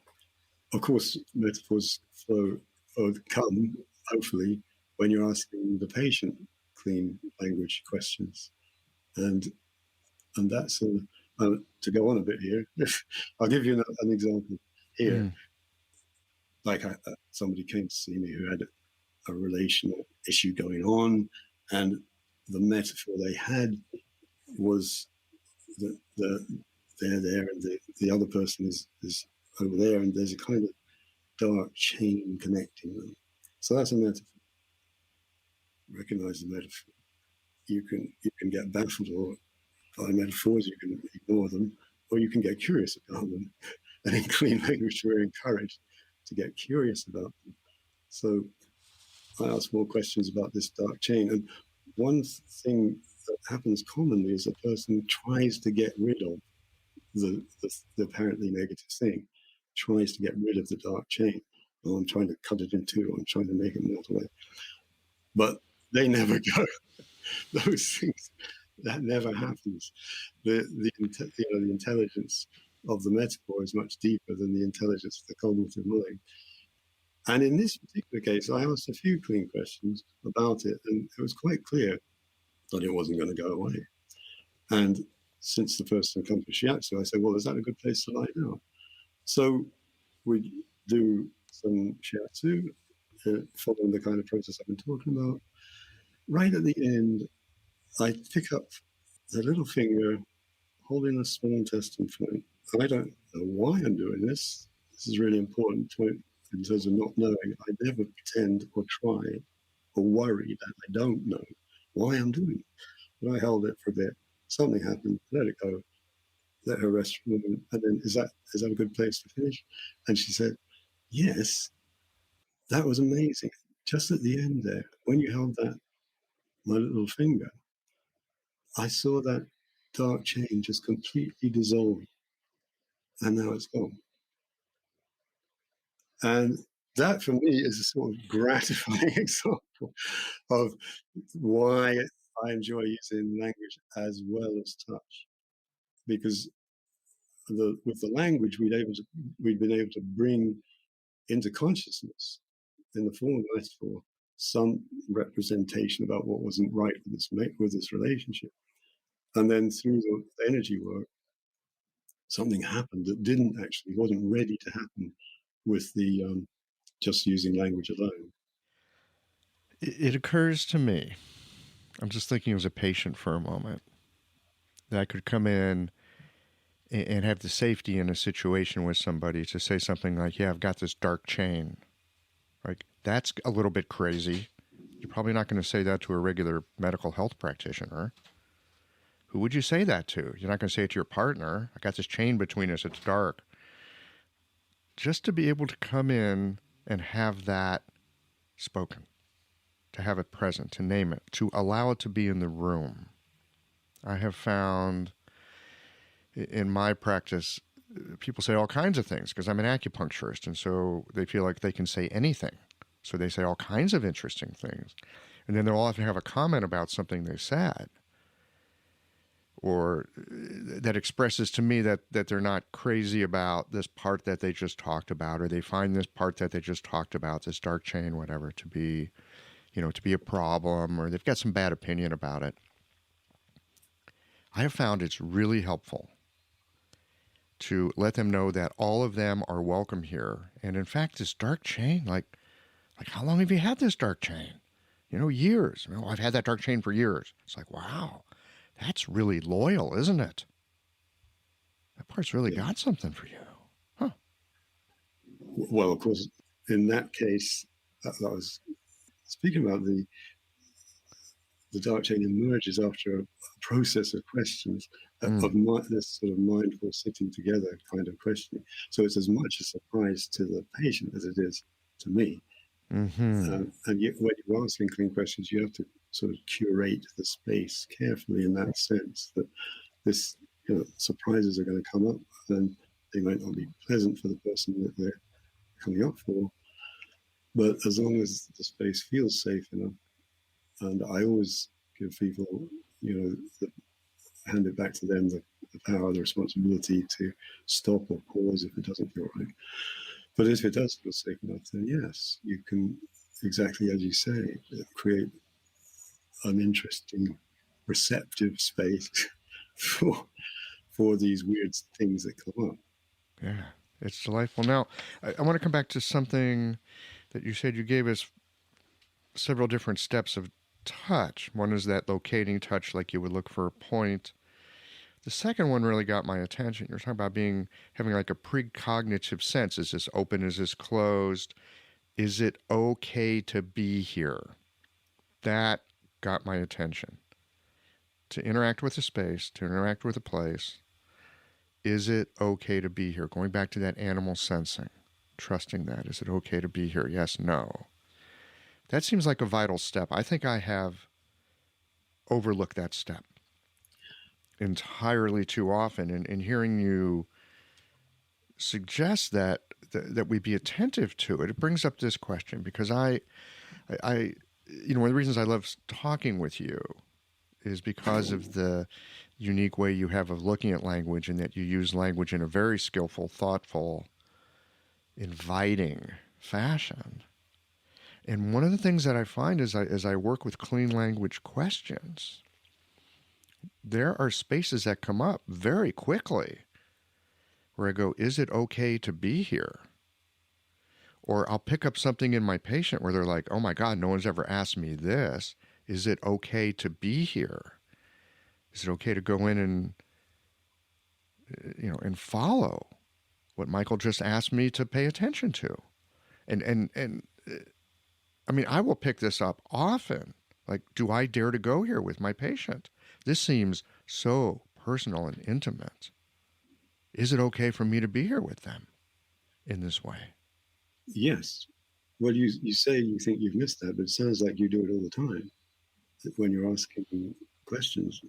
Of course, metaphors flow or come, hopefully, when you're asking the patient clean language questions. And that's to go on a bit here. I'll give you an example here. Like somebody came to see me who had a relational issue going on, and the metaphor they had was that they're there and the other person is over there, and there's a kind of dark chain connecting them. So that's a metaphor. Recognize the metaphor. You can get baffled by metaphors, you can ignore them, or you can get curious about them. And in clean language, we're encouraged to get curious about them. So I ask more questions about this dark chain. And one thing that happens commonly is a person tries to get rid of the apparently negative thing, tries to get rid of the dark chain. Oh, I'm trying to cut it in two. I'm trying to make it melt away. But they never go. Those things, that never happens. The intelligence of the metaphor is much deeper than the intelligence of the cognitive mind. And in this particular case, I asked a few clean questions about it, and it was quite clear that it wasn't going to go away. And since the person had come to Shiatsu, I said, well, is that a good place to lie down? So we do some Shiatsu, following the kind of process I've been talking about. Right at the end, I pick up the little finger holding a small intestine point. I don't know why I'm doing this. This is a really important point in terms of not knowing. I never pretend or try or worry that I don't know why I'm doing it. But I held it for a bit. Something happened, let it go, let her rest for a moment, and then is that a good place to finish? And she said, yes, that was amazing. Just at the end there, when you held that, my little finger, I saw that dark chain just completely dissolve, and now it's gone. And that for me is a sort of gratifying example of why I enjoy using language as well as touch, because with the language we'd been able to bring into consciousness in the form of metaphor some representation about what wasn't right with this relationship, and then through the energy work, something happened that wasn't ready to happen with the just using language alone. It occurs to me, I'm just thinking as a patient for a moment, that I could come in and have the safety in a situation with somebody to say something like, yeah, I've got this dark chain. Like, that's a little bit crazy. You're probably not going to say that to a regular medical health practitioner. Who would you say that to? You're not going to say it to your partner. I got this chain between us. It's dark. Just to be able to come in and have that spoken, to have it present, to name it, to allow it to be in the room. I have found in my practice, people say all kinds of things because I'm an acupuncturist, and so they feel like they can say anything. So they say all kinds of interesting things. And then they'll often have a comment about something they said, or that expresses to me that they're not crazy about this part that they just talked about, or they find this part that they just talked about, this dark chain, whatever, to be a problem, or they've got some bad opinion about it. I have found it's really helpful to let them know that all of them are welcome here. And in fact, this dark chain, like how long have you had this dark chain? Years. I've had that dark chain for years. It's like, wow, that's really loyal, isn't it? That part's really got something for you. Huh. Well, of course, in that case, that was speaking about the dark chain emerges after a process of questions of this sort of mindful sitting together kind of questioning. So it's as much a surprise to the patient as it is to me. Mm-hmm. And yet, when you're asking clean questions, you have to sort of curate the space carefully in that sense that this surprises are going to come up, and they might not be pleasant for the person that they're coming up for. But as long as the space feels safe enough, and I always give people, hand it back to them, the power, the responsibility to stop or pause if it doesn't feel right. But if it does feel safe enough, then yes, you can, exactly as you say, create an interesting, receptive space for these weird things that come up. Yeah, it's delightful. Now, I want to come back to something that you said. You gave us several different steps of touch. One is that locating touch, like you would look for a point. The second one really got my attention. You're talking about having like a precognitive sense. Is this open? Is this closed? Is it okay to be here? That got my attention. To interact with a space, to interact with a place. Is it okay to be here? Going back to that animal sensing, trusting that. Is it okay to be here? Yes, no. That seems like a vital step. I think I have overlooked that step entirely too often. And hearing you suggest that we be attentive to it, it brings up this question, because I one of the reasons I love talking with you is because of the unique way you have of looking at language, and that you use language in a very skillful, thoughtful, inviting fashion. And one of the things that I find as I work with clean language questions, there are spaces that come up very quickly where I go, is it okay to be here? Or I'll pick up something in my patient where they're like, oh my God, no one's ever asked me this. Is it okay to be here? Is it okay to go in and, and follow what Michael just asked me to pay attention to? And I mean, I will pick this up often. Like, do I dare to go here with my patient? This seems so personal and intimate. Is it okay for me to be here with them in this way? Yes. Well, you say you think you've missed that, but it sounds like you do it all the time when you're asking questions.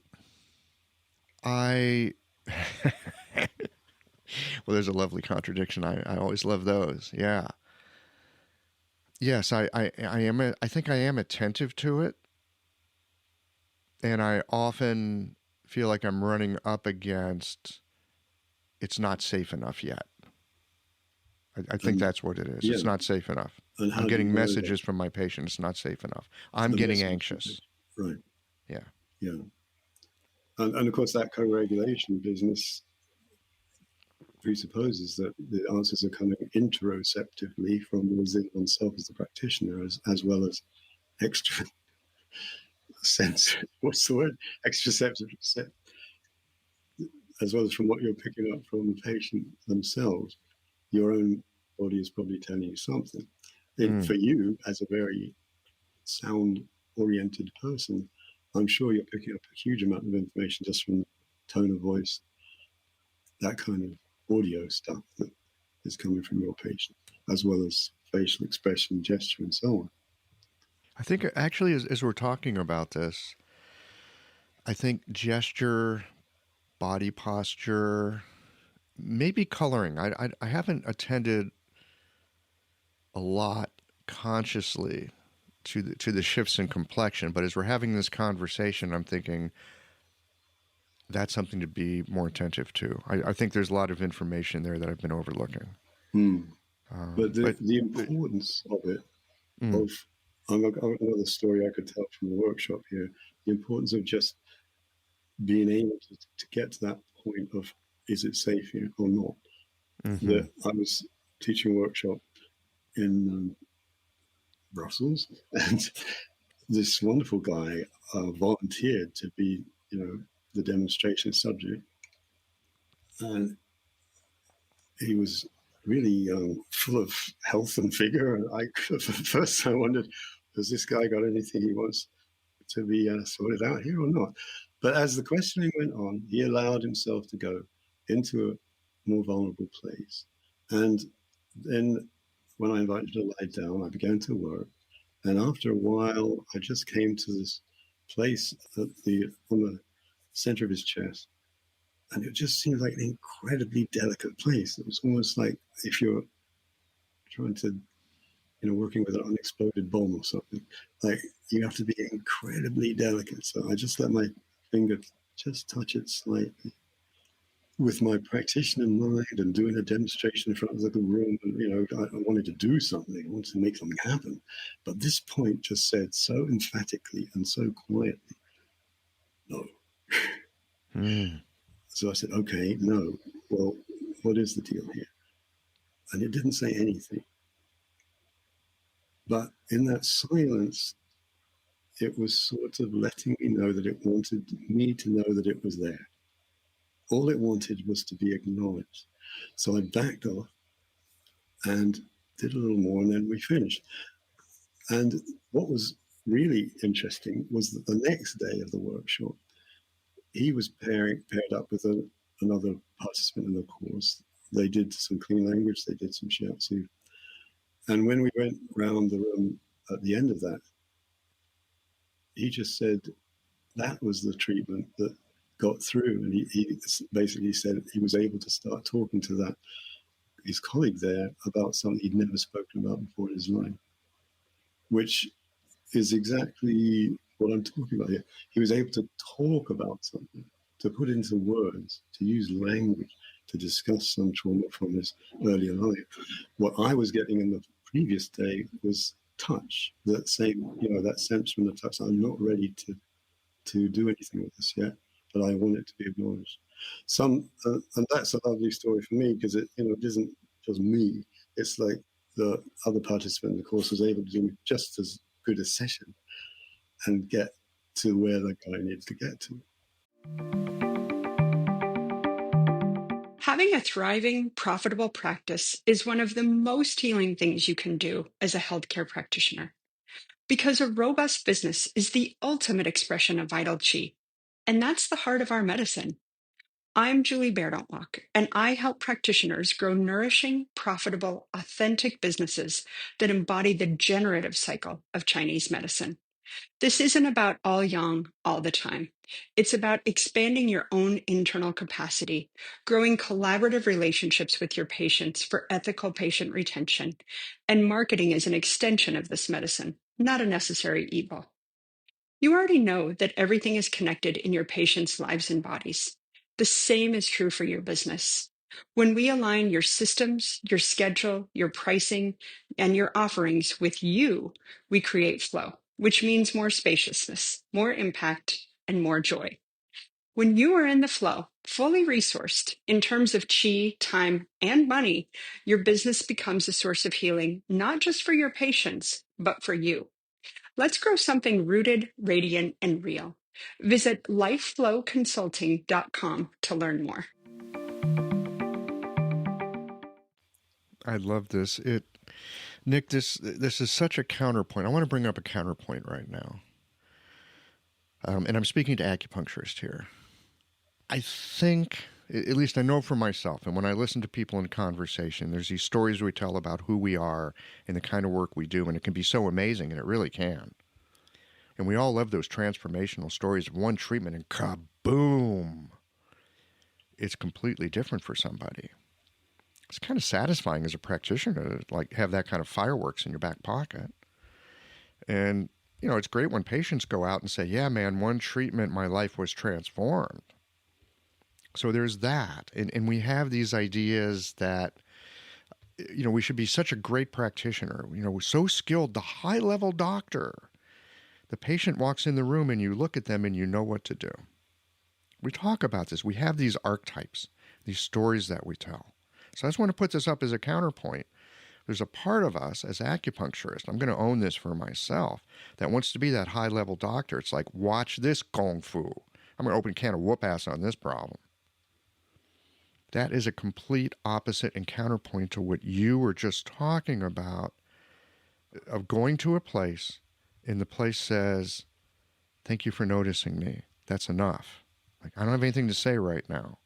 Well, there's a lovely contradiction. I always love those. Yeah. Yes, I think I am attentive to it. And I often feel like I'm running up against, it's not safe enough yet. I think that's what it is. Yeah. It's not safe enough. I'm getting messages from my patient. It's not safe enough. I'm getting anxious. Right. Yeah. Yeah. And of course, that co-regulation business presupposes that the answers are coming interoceptively from within oneself as the practitioner, as well as extra sense. What's the word? Extraceptive. As well as from what you're picking up from the patient themselves. Your own body is probably telling you something. For you, as a very sound-oriented person, I'm sure you're picking up a huge amount of information just from tone of voice, that kind of audio stuff that is coming from your patient, as well as facial expression, gesture, and so on. I think actually, as we're talking about this, I think gesture, body posture, maybe coloring. I haven't attended a lot consciously to the shifts in complexion, but as we're having this conversation, I'm thinking that's something to be more attentive to. I think there's a lot of information there that I've been overlooking. But the importance of it, another story I could tell from the workshop here, the importance of just being able to get to that point of, is it safe here or not? That I was teaching a workshop in Brussels, and this wonderful guy volunteered to be, the demonstration subject, and he was really full of health and vigor. And at first I wondered, has this guy got anything he wants to be sorted out here or not? But as the questioning went on, he allowed himself to go into a more vulnerable place. And then when I invited him to lie down, I began to work. And after a while, I just came to this place on the center of his chest. And it just seemed like an incredibly delicate place. It was almost like if you're trying to, working with an unexploded bomb or something, like you have to be incredibly delicate. So I just let my finger just touch it slightly with my practitioner in mind and doing a demonstration in front of the room. And, I wanted to do something. I wanted to make something happen. But this point just said so emphatically and so quietly, no. So I said, okay, no. Well, what is the deal here? And it didn't say anything. But in that silence, it was sort of letting me know that it wanted me to know that it was there. All it wanted was to be acknowledged. So I backed off and did a little more, and then we finished. And what was really interesting was that the next day of the workshop, he was paired up with another participant in the course. They did some clean language, they did some Shiatsu. And when we went round the room at the end of that, he just said that was the treatment that got through, and he basically said he was able to start talking to his colleague there about something he'd never spoken about before in his life, which is exactly what I'm talking about here. He was able to talk about something, to put into words, to use language, to discuss some trauma from his earlier life. What I was getting in the previous day was touch, that same, that sense from the touch. I'm not ready to do anything with this yet, but I want it to be acknowledged. And that's a lovely story for me, because it isn't just me. It's like the other participant in the course was able to do just as good a session and get to where the guy needs to get to. Having a thriving, profitable practice is one of the most healing things you can do as a healthcare practitioner, because a robust business is the ultimate expression of vital chi, and that's the heart of our medicine. I'm Julie Bairdontlock, and I help practitioners grow nourishing, profitable, authentic businesses that embody the generative cycle of Chinese medicine. This isn't about all yang all the time. It's about expanding your own internal capacity, growing collaborative relationships with your patients for ethical patient retention, and marketing as an extension of this medicine, not a necessary evil. You already know that everything is connected in your patients' lives and bodies. The same is true for your business. When we align your systems, your schedule, your pricing, and your offerings with you, we create flow, which means more spaciousness, more impact, and more joy. When you are in the flow, fully resourced in terms of chi, time, and money, your business becomes a source of healing, not just for your patients, but for you. Let's grow something rooted, radiant, and real. Visit lifeflowconsulting.com to learn more. I love this. Nick, this is such a counterpoint. I want to bring up a counterpoint right now. And I'm speaking to acupuncturists here. I think, at least I know for myself, and when I listen to people in conversation, there's these stories we tell about who we are and the kind of work we do, and it can be so amazing, and it really can. And we all love those transformational stories of one treatment and kaboom! It's completely different for somebody. It's kind of satisfying as a practitioner to have that kind of fireworks in your back pocket. And, it's great when patients go out and say, yeah, man, one treatment, my life was transformed. So there's that. And we have these ideas that, we should be such a great practitioner, we're so skilled, the high-level doctor. The patient walks in the room and you look at them and you know what to do. We talk about this. We have these archetypes, these stories that we tell. So I just want to put this up as a counterpoint. There's a part of us as acupuncturists, I'm going to own this for myself, that wants to be that high-level doctor. It's like, watch this kung fu. I'm going to open a can of whoop-ass on this problem. That is a complete opposite and counterpoint to what you were just talking about, of going to a place and the place says, thank you for noticing me. That's enough. I don't have anything to say right now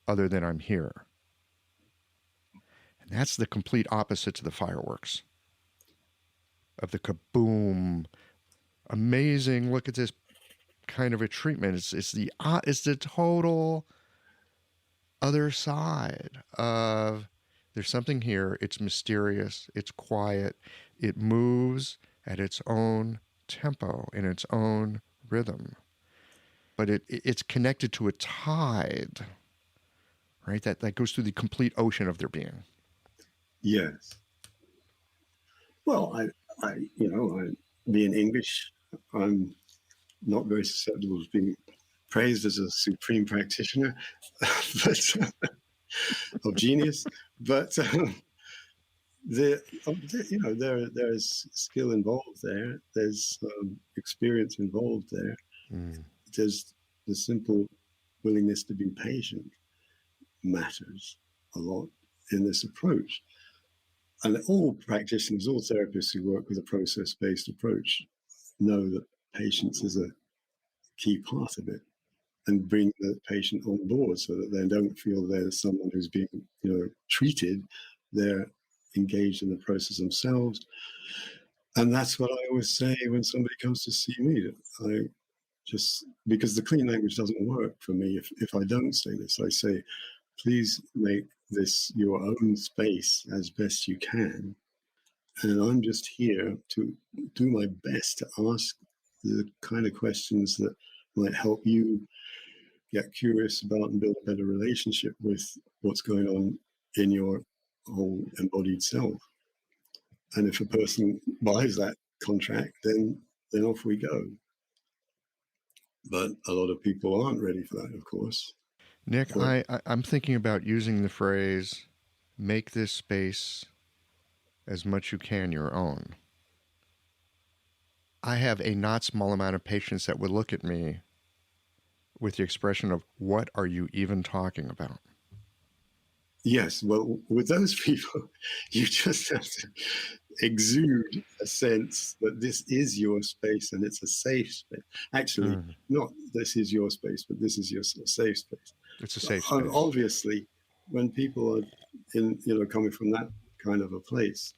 other than I'm here. And that's the complete opposite to the fireworks, of the kaboom, amazing, look at this kind of a treatment. It's the total other side of, there's something here, it's mysterious, it's quiet, it moves at its own tempo, in its own rhythm. But it's connected to a tide, right? That goes through the complete ocean of their being. Yes. Well, I being English, I'm not very susceptible to being praised as a supreme practitioner, but of genius. But there is skill involved there. There's experience involved there. Mm. There's the simple willingness to be patient matters a lot in this approach. And all practitioners, all therapists who work with a process-based approach know that patience is a key part of it, and bring the patient on board so that they don't feel they're someone who's being treated. They're engaged in the process themselves. And that's what I always say when somebody comes to see me. I just because the clean language doesn't work for me if I don't say this. I say, please make this your own space as best you can. And I'm just here to do my best to ask the kind of questions that might help you get curious about and build a better relationship with what's going on in your whole embodied self. And if a person buys that contract, then off we go. But a lot of people aren't ready for that, of course. Nick, Or, I'm thinking about using the phrase, make this space as much you can your own. I have a not small amount of patients that would look at me with the expression of, what are you even talking about? yes, well, with those people, you just have to exude a sense that this is your space and it's a safe space. Actually, not this is your space, but this is your safe space. It's a safe space. Obviously, when people are coming from that kind of a place,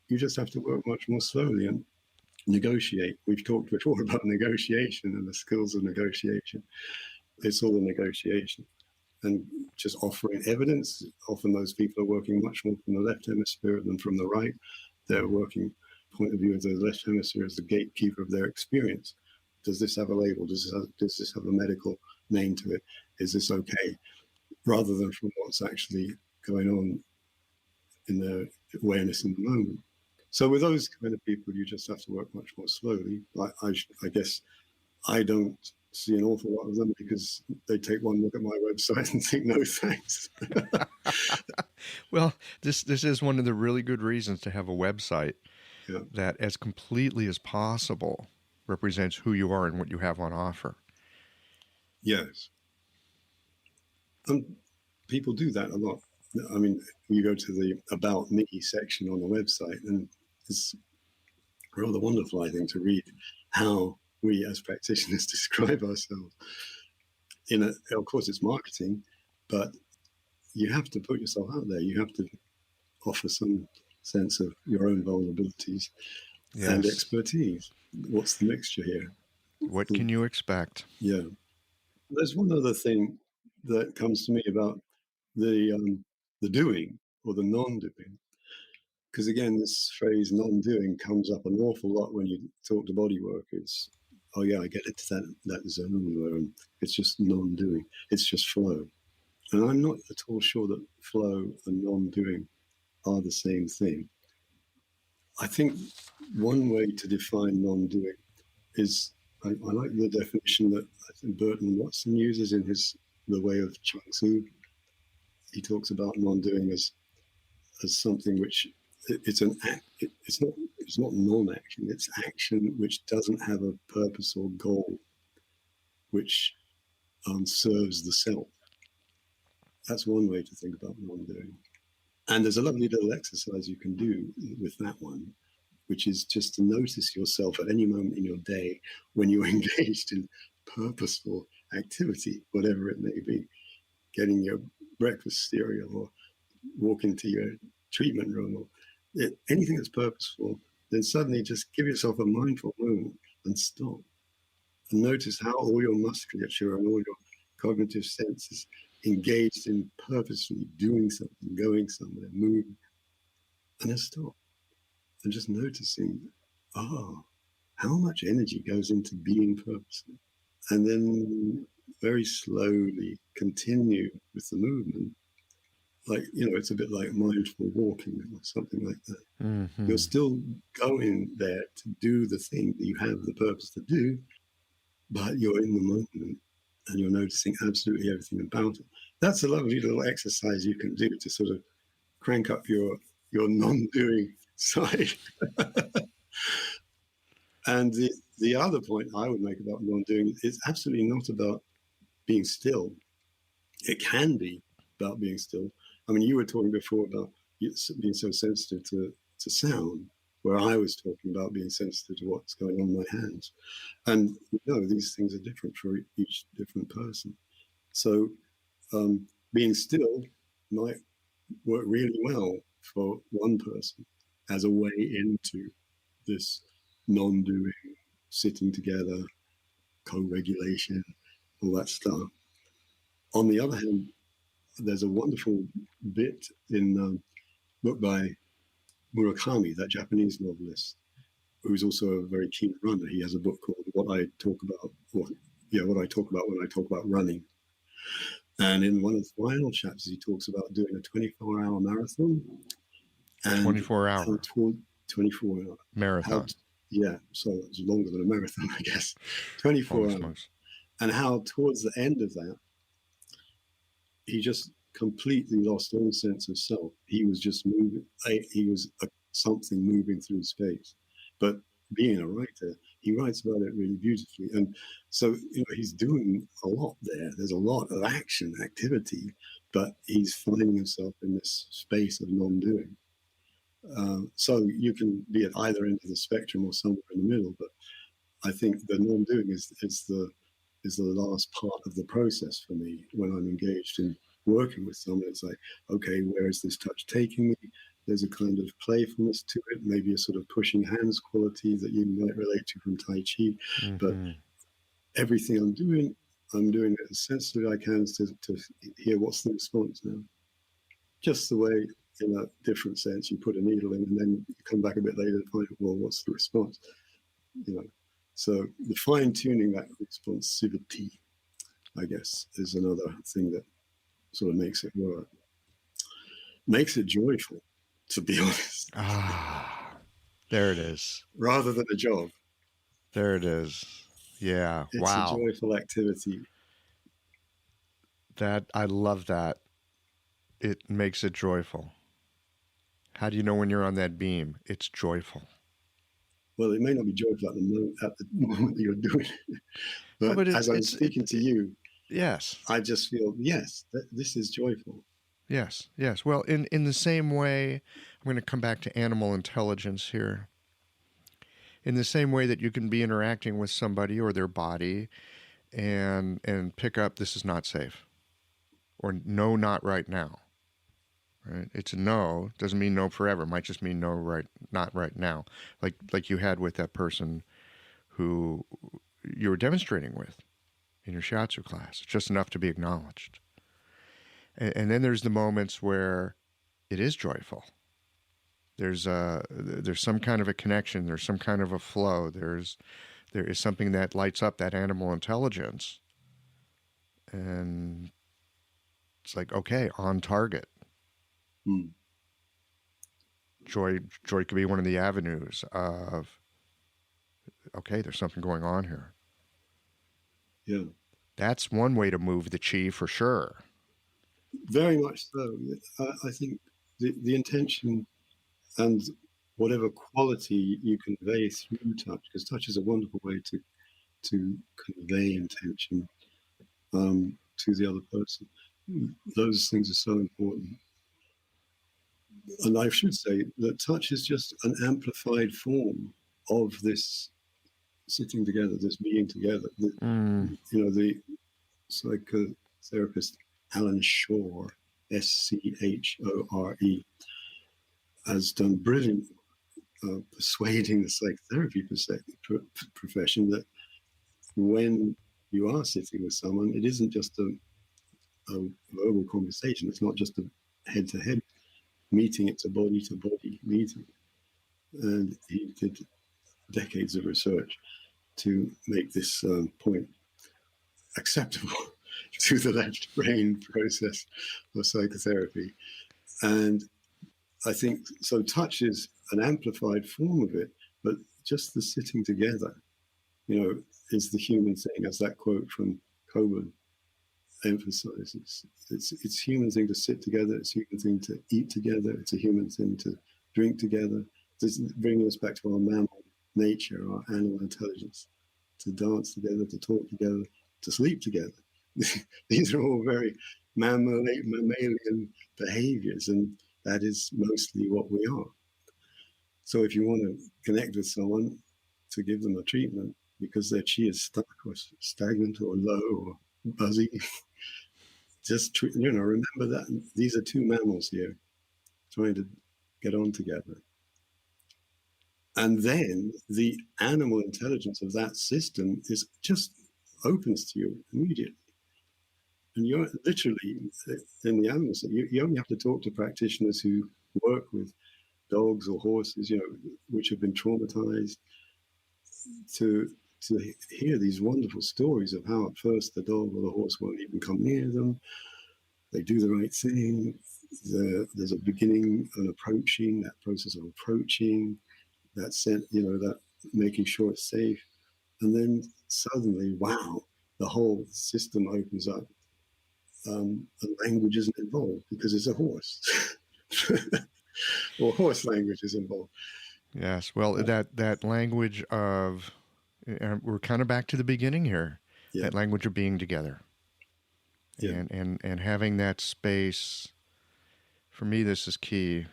you just have to work much more slowly and negotiate. We've talked before about negotiation and the skills of negotiation. It's all a negotiation. And just offering evidence. Often those people are working much more from the left hemisphere than from the right. They're working point of view of the left hemisphere as the gatekeeper of their experience. Does this have a label? Does this have a medical name to it? Is this okay? Rather than from what's actually going on in their awareness in the moment. So with those kind of people, you just have to work much more slowly. I guess I don't see an awful lot of them because they take one look at my website and think, no thanks. Well, this is one of the really good reasons to have a website that as completely as possible represents who you are and what you have on offer. Yes. People do that a lot. I mean, you go to the About Me section on the website, and it's rather wonderful, I think, to read how we as practitioners describe ourselves. Of course, it's marketing, but you have to put yourself out there. You have to offer some sense of your own vulnerabilities and expertise. What's the mixture here? What can you expect? Yeah. There's one other thing that comes to me about the doing or the non-doing. Because again, this phrase non-doing comes up an awful lot when you talk to body workers. Oh yeah, I get into that zone where it's just non-doing. It's just flow. And I'm not at all sure that flow and non-doing are the same thing. I think one way to define non-doing is, I like the definition that I think Burton Watson uses in The Way of Chung Tzu. He talks about non-doing as something which it's an act. It's not non-action. It's action which doesn't have a purpose or goal, which serves the self. That's one way to think about non-doing. And there's a lovely little exercise you can do with that one, which is just to notice yourself at any moment in your day when you're engaged in purposeful activity, whatever it may be, getting your breakfast cereal or walking to your treatment room or anything that's purposeful, then suddenly just give yourself a mindful moment and stop and notice how all your musculature and all your cognitive senses engaged in purposefully doing something, going somewhere, moving, and then stop and just noticing, how much energy goes into being purposeful, and then very slowly continue with the movement. Like, it's a bit like mindful walking or something like that. Mm-hmm. You're still going there to do the thing that you have the purpose to do, but you're in the moment and you're noticing absolutely everything about it. That's a lovely little exercise you can do to sort of crank up your non-doing side. And the other point I would make about non-doing is absolutely not about being still. It can be about being still. I mean, you were talking before about being so sensitive to sound, where I was talking about being sensitive to what's going on in my hands. And these things are different for each different person. So being still might work really well for one person as a way into this non-doing, sitting together, co-regulation, all that stuff. On the other hand, there's a wonderful bit in a book by Murakami, that Japanese novelist, who's also a very keen runner. He has a book called What I Talk About When I Talk About Running. And in one of the final chapters, he talks about doing a 24-hour marathon. And 24-hour 24-hour marathon. So it's longer than a marathon, I guess. 24 hours. And how towards the end of that, he just completely lost all sense of self. He was just moving. He was something moving through space. But being a writer, he writes about it really beautifully. And so, he's doing a lot there. There's a lot of activity, but he's finding himself in this space of non-doing. So you can be at either end of the spectrum or somewhere in the middle. But I think the non-doing is the last part of the process for me when I'm engaged in working with someone. It's like, okay, where is this touch taking me? There's a kind of playfulness to it, maybe a sort of pushing hands quality that you might relate to from Tai Chi. Mm-hmm. But everything I'm doing it as sensitive as I can to hear what's the response now. Just the way, in a different sense, you put a needle in and then you come back a bit later and find, well, what's the response? So the fine-tuning that responsivity, I guess, is another thing that sort of makes it work. Makes it joyful, to be honest. There it is. Rather than a job. There it is. Yeah. It's wow. a joyful activity. I love that. It makes it joyful. How do you know when you're on that beam? It's joyful. Well, it may not be joyful at the moment that you're doing it. But as I'm speaking to you, yes, I just feel, yes, this is joyful. Yes. Well, in the same way, I'm going to come back to animal intelligence here. In the same way that you can be interacting with somebody or their body and pick up, this is not safe, or no, not right now. Right? It's a no, doesn't mean no forever. It might just mean no, not right now. Like you had with that person who you were demonstrating with in your Shiatsu class. It's just enough to be acknowledged. And then there's the moments where it is joyful. There's some kind of a connection. There's some kind of a flow. There is something that lights up that animal intelligence. And it's like, okay, on target. Joy could be one of the avenues of, okay, there's something going on here. Yeah. That's one way to move the chi for sure. Very much so. I think the intention and whatever quality you convey through touch, because touch is a wonderful way to convey intention to the other person. Those things are so important. And I should say that touch is just an amplified form of this sitting together, this being together. The psychotherapist Alan Shore, Schore, has done brilliant persuading the psychotherapy profession that when you are sitting with someone, it isn't just a verbal conversation. It's not just a head-to-head meeting. It's a body-to-body meeting. And he did decades of research to make this point acceptable to the left brain process of psychotherapy. And I think, so touch is an amplified form of it, but just the sitting together, is the human thing, as that quote from Coburn emphasizes. It's a human thing to sit together, it's a human thing to eat together, it's a human thing to drink together. This is bringing us back to our mammal nature, our animal intelligence, to dance together, to talk together, to sleep together. These are all very mammalian behaviors, and that is mostly what we are. So if you want to connect with someone, to give them a treatment because their chi is stuck or stagnant or low or buzzy, just remember that these are two mammals here trying to get on together. And then the animal intelligence of that system is just opens to you immediately. And you're literally in the animals. You only have to talk to practitioners who work with dogs or horses, which have been traumatized, to hear these wonderful stories of how at first the dog or the horse won't even come near them. They do the right thing. There's a beginning and approaching, that process of approaching, that making sure it's safe. And then suddenly, wow, the whole system opens up. And language isn't involved because it's a horse. Or horse language is involved. Yes. Well, that language of, we're kind of back to the beginning here, that language of being together. Yeah. And having that space, for me, this is key.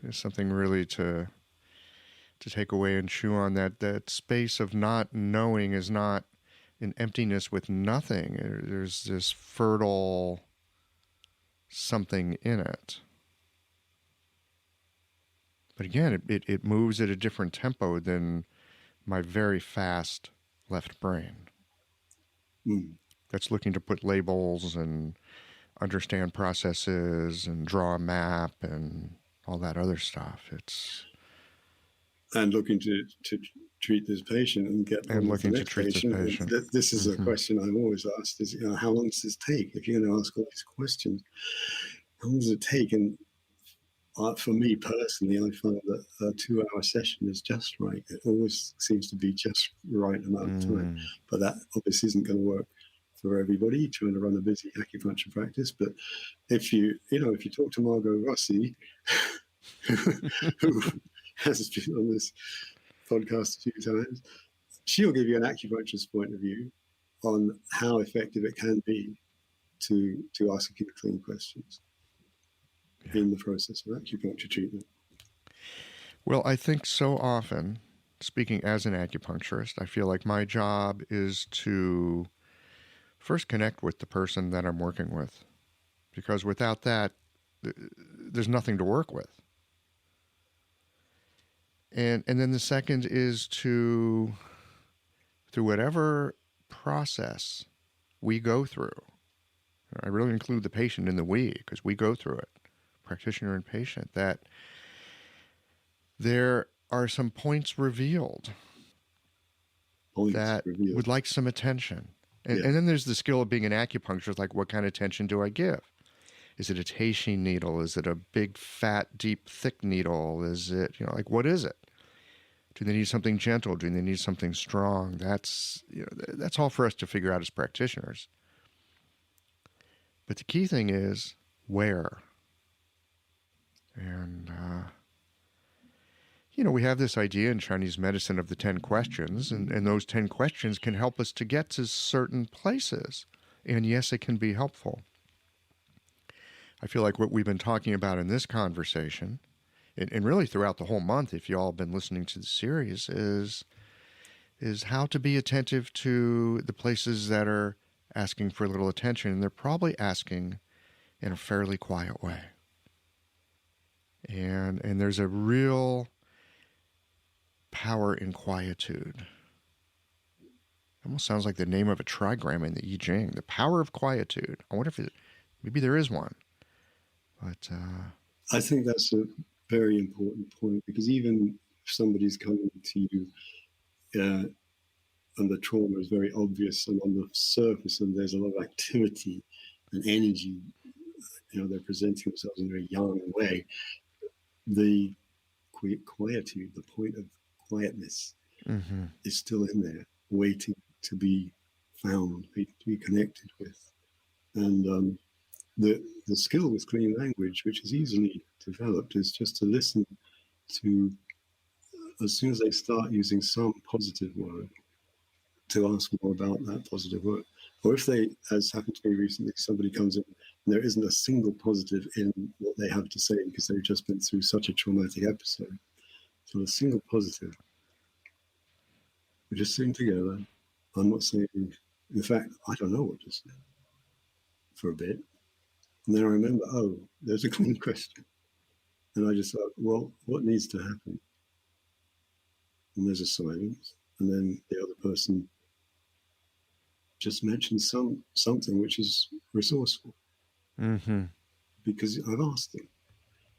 It's something really to take away and chew on. That space of not knowing is not an emptiness with nothing. There's this fertile something in it. But again, it moves at a different tempo than my very fast left brain. That's looking to put labels and understand processes and draw a map and all that other stuff. And looking to treat this patient and get on with the next patient. This is a question I'm always asked: is how long does this take? If you're going to ask all these questions, how long does it take? And for me personally, I find that a 2-hour session is just right. It always seems to be just right amount of time. But that obviously isn't going to work for everybody trying to run a busy acupuncture practice. But if you talk to Margot Rossi, who has been on this podcast a few times, she'll give you an acupuncturist point of view on how effective it can be to ask acute clean questions in the process of acupuncture treatment. Well, I think so often, speaking as an acupuncturist, I feel like my job is to first connect with the person that I'm working with, because without that, there's nothing to work with. And then the second is to, through whatever process we go through, I really include the patient in the we, because we go through it, practitioner and patient, that there are some points revealed that would like some attention. And then there's the skill of being an acupuncturist, like what kind of attention do I give? Is it a teishin needle? Is it a big, fat, deep, thick needle? Is it, what is it? Do they need something gentle? Do they need something strong? That's all for us to figure out as practitioners. But the key thing is where. And, we have this idea in Chinese medicine of the 10 questions, and those 10 questions can help us to get to certain places. And yes, it can be helpful. I feel like what we've been talking about in this conversation, and really throughout the whole month, if you all have been listening to the series, is how to be attentive to the places that are asking for a little attention. And they're probably asking in a fairly quiet way. And there's a real power in quietude. It almost sounds like the name of a trigram in the I Ching, the power of quietude. I wonder if maybe there is one. But I think that's a very important point, because even if somebody's coming to you and the trauma is very obvious and on the surface and there's a lot of activity and energy, they're presenting themselves in a very young way, the quietude, the point of quietness is still in there, waiting to be found, to be connected with. And the skill with clean language, which is easily developed, is just to listen to, as soon as they start using some positive word, to ask more about that positive word. Or if they, as happened to me recently, somebody comes in and there isn't a single positive in what they have to say because they've just been through such a traumatic episode. So a single positive. We're just sitting together. I'm not saying, in fact, I don't know what to say for a bit. And then I remember, there's a clean question. And I just thought, well, what needs to happen? And there's a silence. And then the other person just mention something which is resourceful. Mm-hmm. Because I've asked them.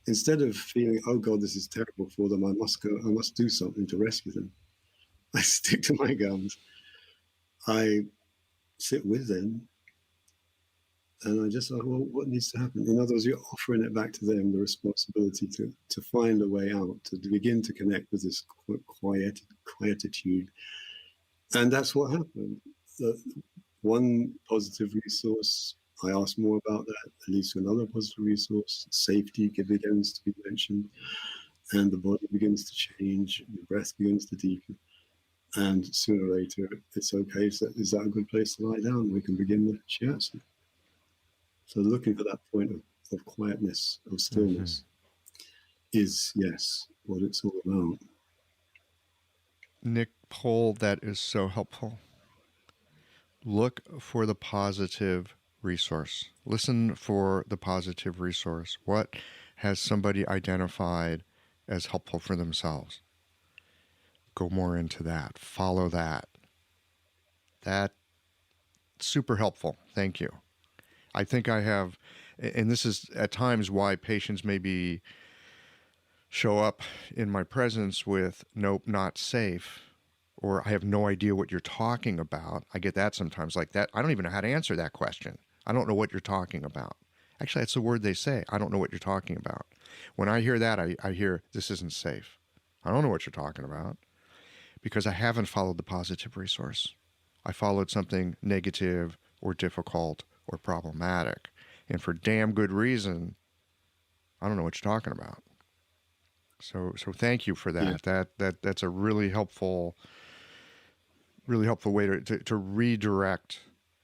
Instead of feeling, oh God, this is terrible for them, I must do something to rescue them. I stick to my guns. I sit with them, and I just thought, well, what needs to happen? In other words, you're offering it back to them, the responsibility to find a way out, to begin to connect with this quietude. And that's what happened. One positive resource, I asked more about that, leads to another positive resource. Safety begins to be mentioned, and the body begins to change, the breath begins to deepen. And sooner or later, it's okay. So is that a good place to lie down? We can begin the shiatsu. So looking for that point of quietness, of stillness, is, yes, what it's all about. Nick Pohl, that is so helpful. Look for the positive resource. Listen for the positive resource. What has somebody identified as helpful for themselves? Go more into that. Follow that. That's super helpful. Thank you. I think I have, and this is at times why patients maybe show up in my presence with, nope, not safe, or I have no idea what you're talking about. I get that sometimes like that. I don't even know how to answer that question. I don't know what you're talking about. Actually, that's the word they say. I don't know what you're talking about. When I hear that, I hear this isn't safe. I don't know what you're talking about because I haven't followed the positive resource. I followed something negative or difficult or problematic. And for damn good reason, I don't know what you're talking about. So thank you for that. Yeah. That's a really helpful way to redirect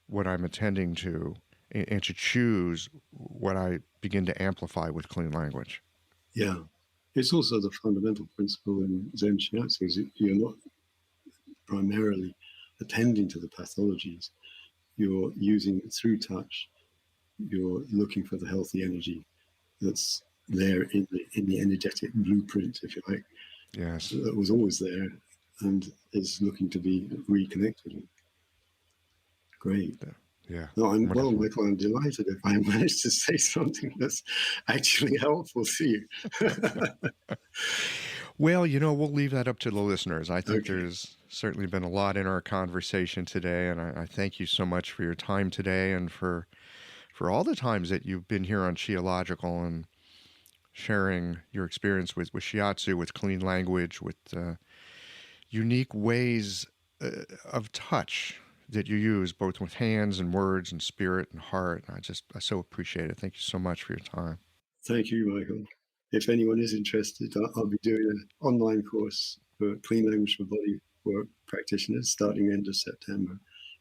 what I'm attending to and to choose what I begin to amplify with clean language. Yeah. It's also the fundamental principle in Zen Shiatsu is you're not primarily attending to the pathologies. You're using through touch. You're looking for the healthy energy that's there in the energetic blueprint, if you like. Yes. That was always there and is looking to be reconnected. Great. Yeah. No, Wonderful. Michael, I'm delighted if I managed to say something that's actually helpful to you. Well, we'll leave that up to the listeners. I think There's certainly been a lot in our conversation today, and I thank you so much for your time today and for all the times that you've been here on Shiological and sharing your experience with Shiatsu, with clean language, with unique ways of touch that you use, both with hands and words and spirit and heart. I so appreciate it. Thank you so much for your time. Thank you, Michael. If anyone is interested, I'll be doing an online course for clean language for bodywork practitioners starting end of September.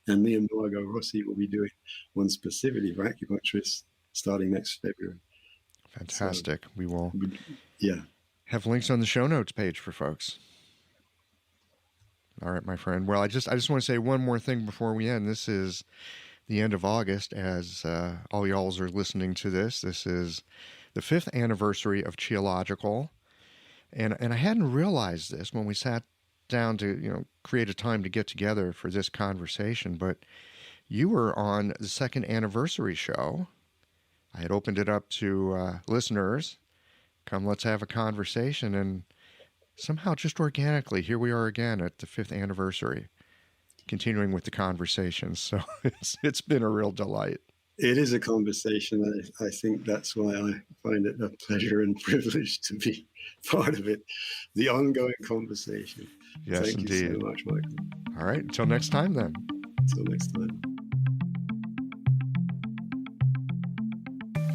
And me and Margot Rossi will be doing one specifically for acupuncturists starting next February. Fantastic. So, we will have links on the show notes page for folks. All right, my friend. Well, I just want to say one more thing before we end. This is the end of August as all y'alls are listening to this. This is the 5th anniversary of Shiological. And I hadn't realized this when we sat down to, create a time to get together for this conversation, but you were on the 2nd anniversary show. I had opened it up to listeners. Come, let's have a conversation. And somehow, just organically, here we are again at the 5th anniversary, continuing with the conversation. So it's been a real delight. It is a conversation. I think that's why I find it a pleasure and privilege to be part of it. The ongoing conversation. Yes, Thank indeed. you so much, Michael. All right. Until next time, then. Until next time.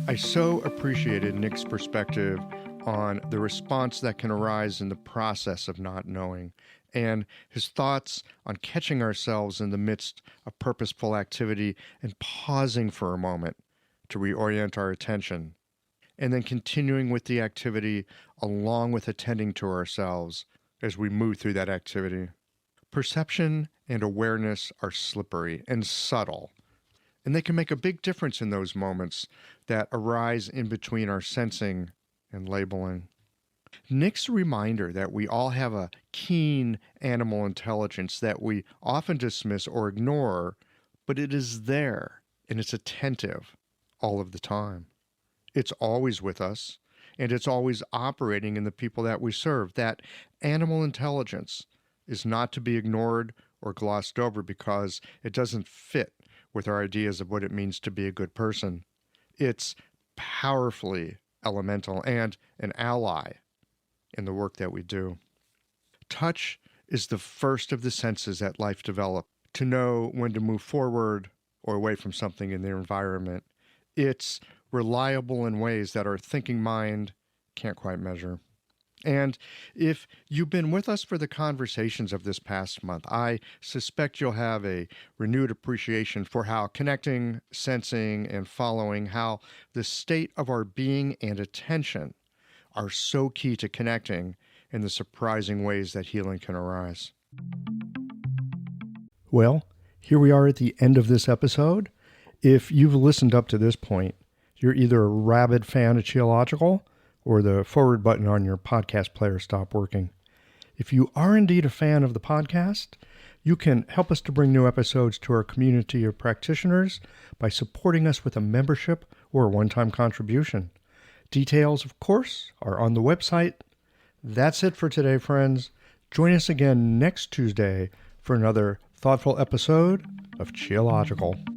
I so appreciated Nick's perspective on the response that can arise in the process of not knowing, and his thoughts on catching ourselves in the midst of purposeful activity and pausing for a moment to reorient our attention, and then continuing with the activity along with attending to ourselves as we move through that activity. Perception and awareness are slippery and subtle, and they can make a big difference in those moments that arise in between our sensing and labeling. Nick's reminder that we all have a keen animal intelligence that we often dismiss or ignore but it is there and it's attentive all of the time. It's always with us, and it's always operating in the people that we serve. That animal intelligence is not to be ignored or glossed over because it doesn't fit with our ideas of what it means to be a good person. It's powerfully elemental and an ally in the work that we do. Touch is the first of the senses that life developed to know when to move forward or away from something in their environment. It's reliable in ways that our thinking mind can't quite measure. And if you've been with us for the conversations of this past month, I suspect you'll have a renewed appreciation for how connecting, sensing, and following, how the state of our being and attention are so key to connecting in the surprising ways that healing can arise. Well, here we are at the end of this episode. If you've listened up to this point, you're either a rabid fan of Qiological or the forward button on your podcast player stopped working. If you are indeed a fan of the podcast, you can help us to bring new episodes to our community of practitioners by supporting us with a membership or a one-time contribution. Details, of course, are on the website. That's it for today, friends. Join us again next Tuesday for another thoughtful episode of Qiological.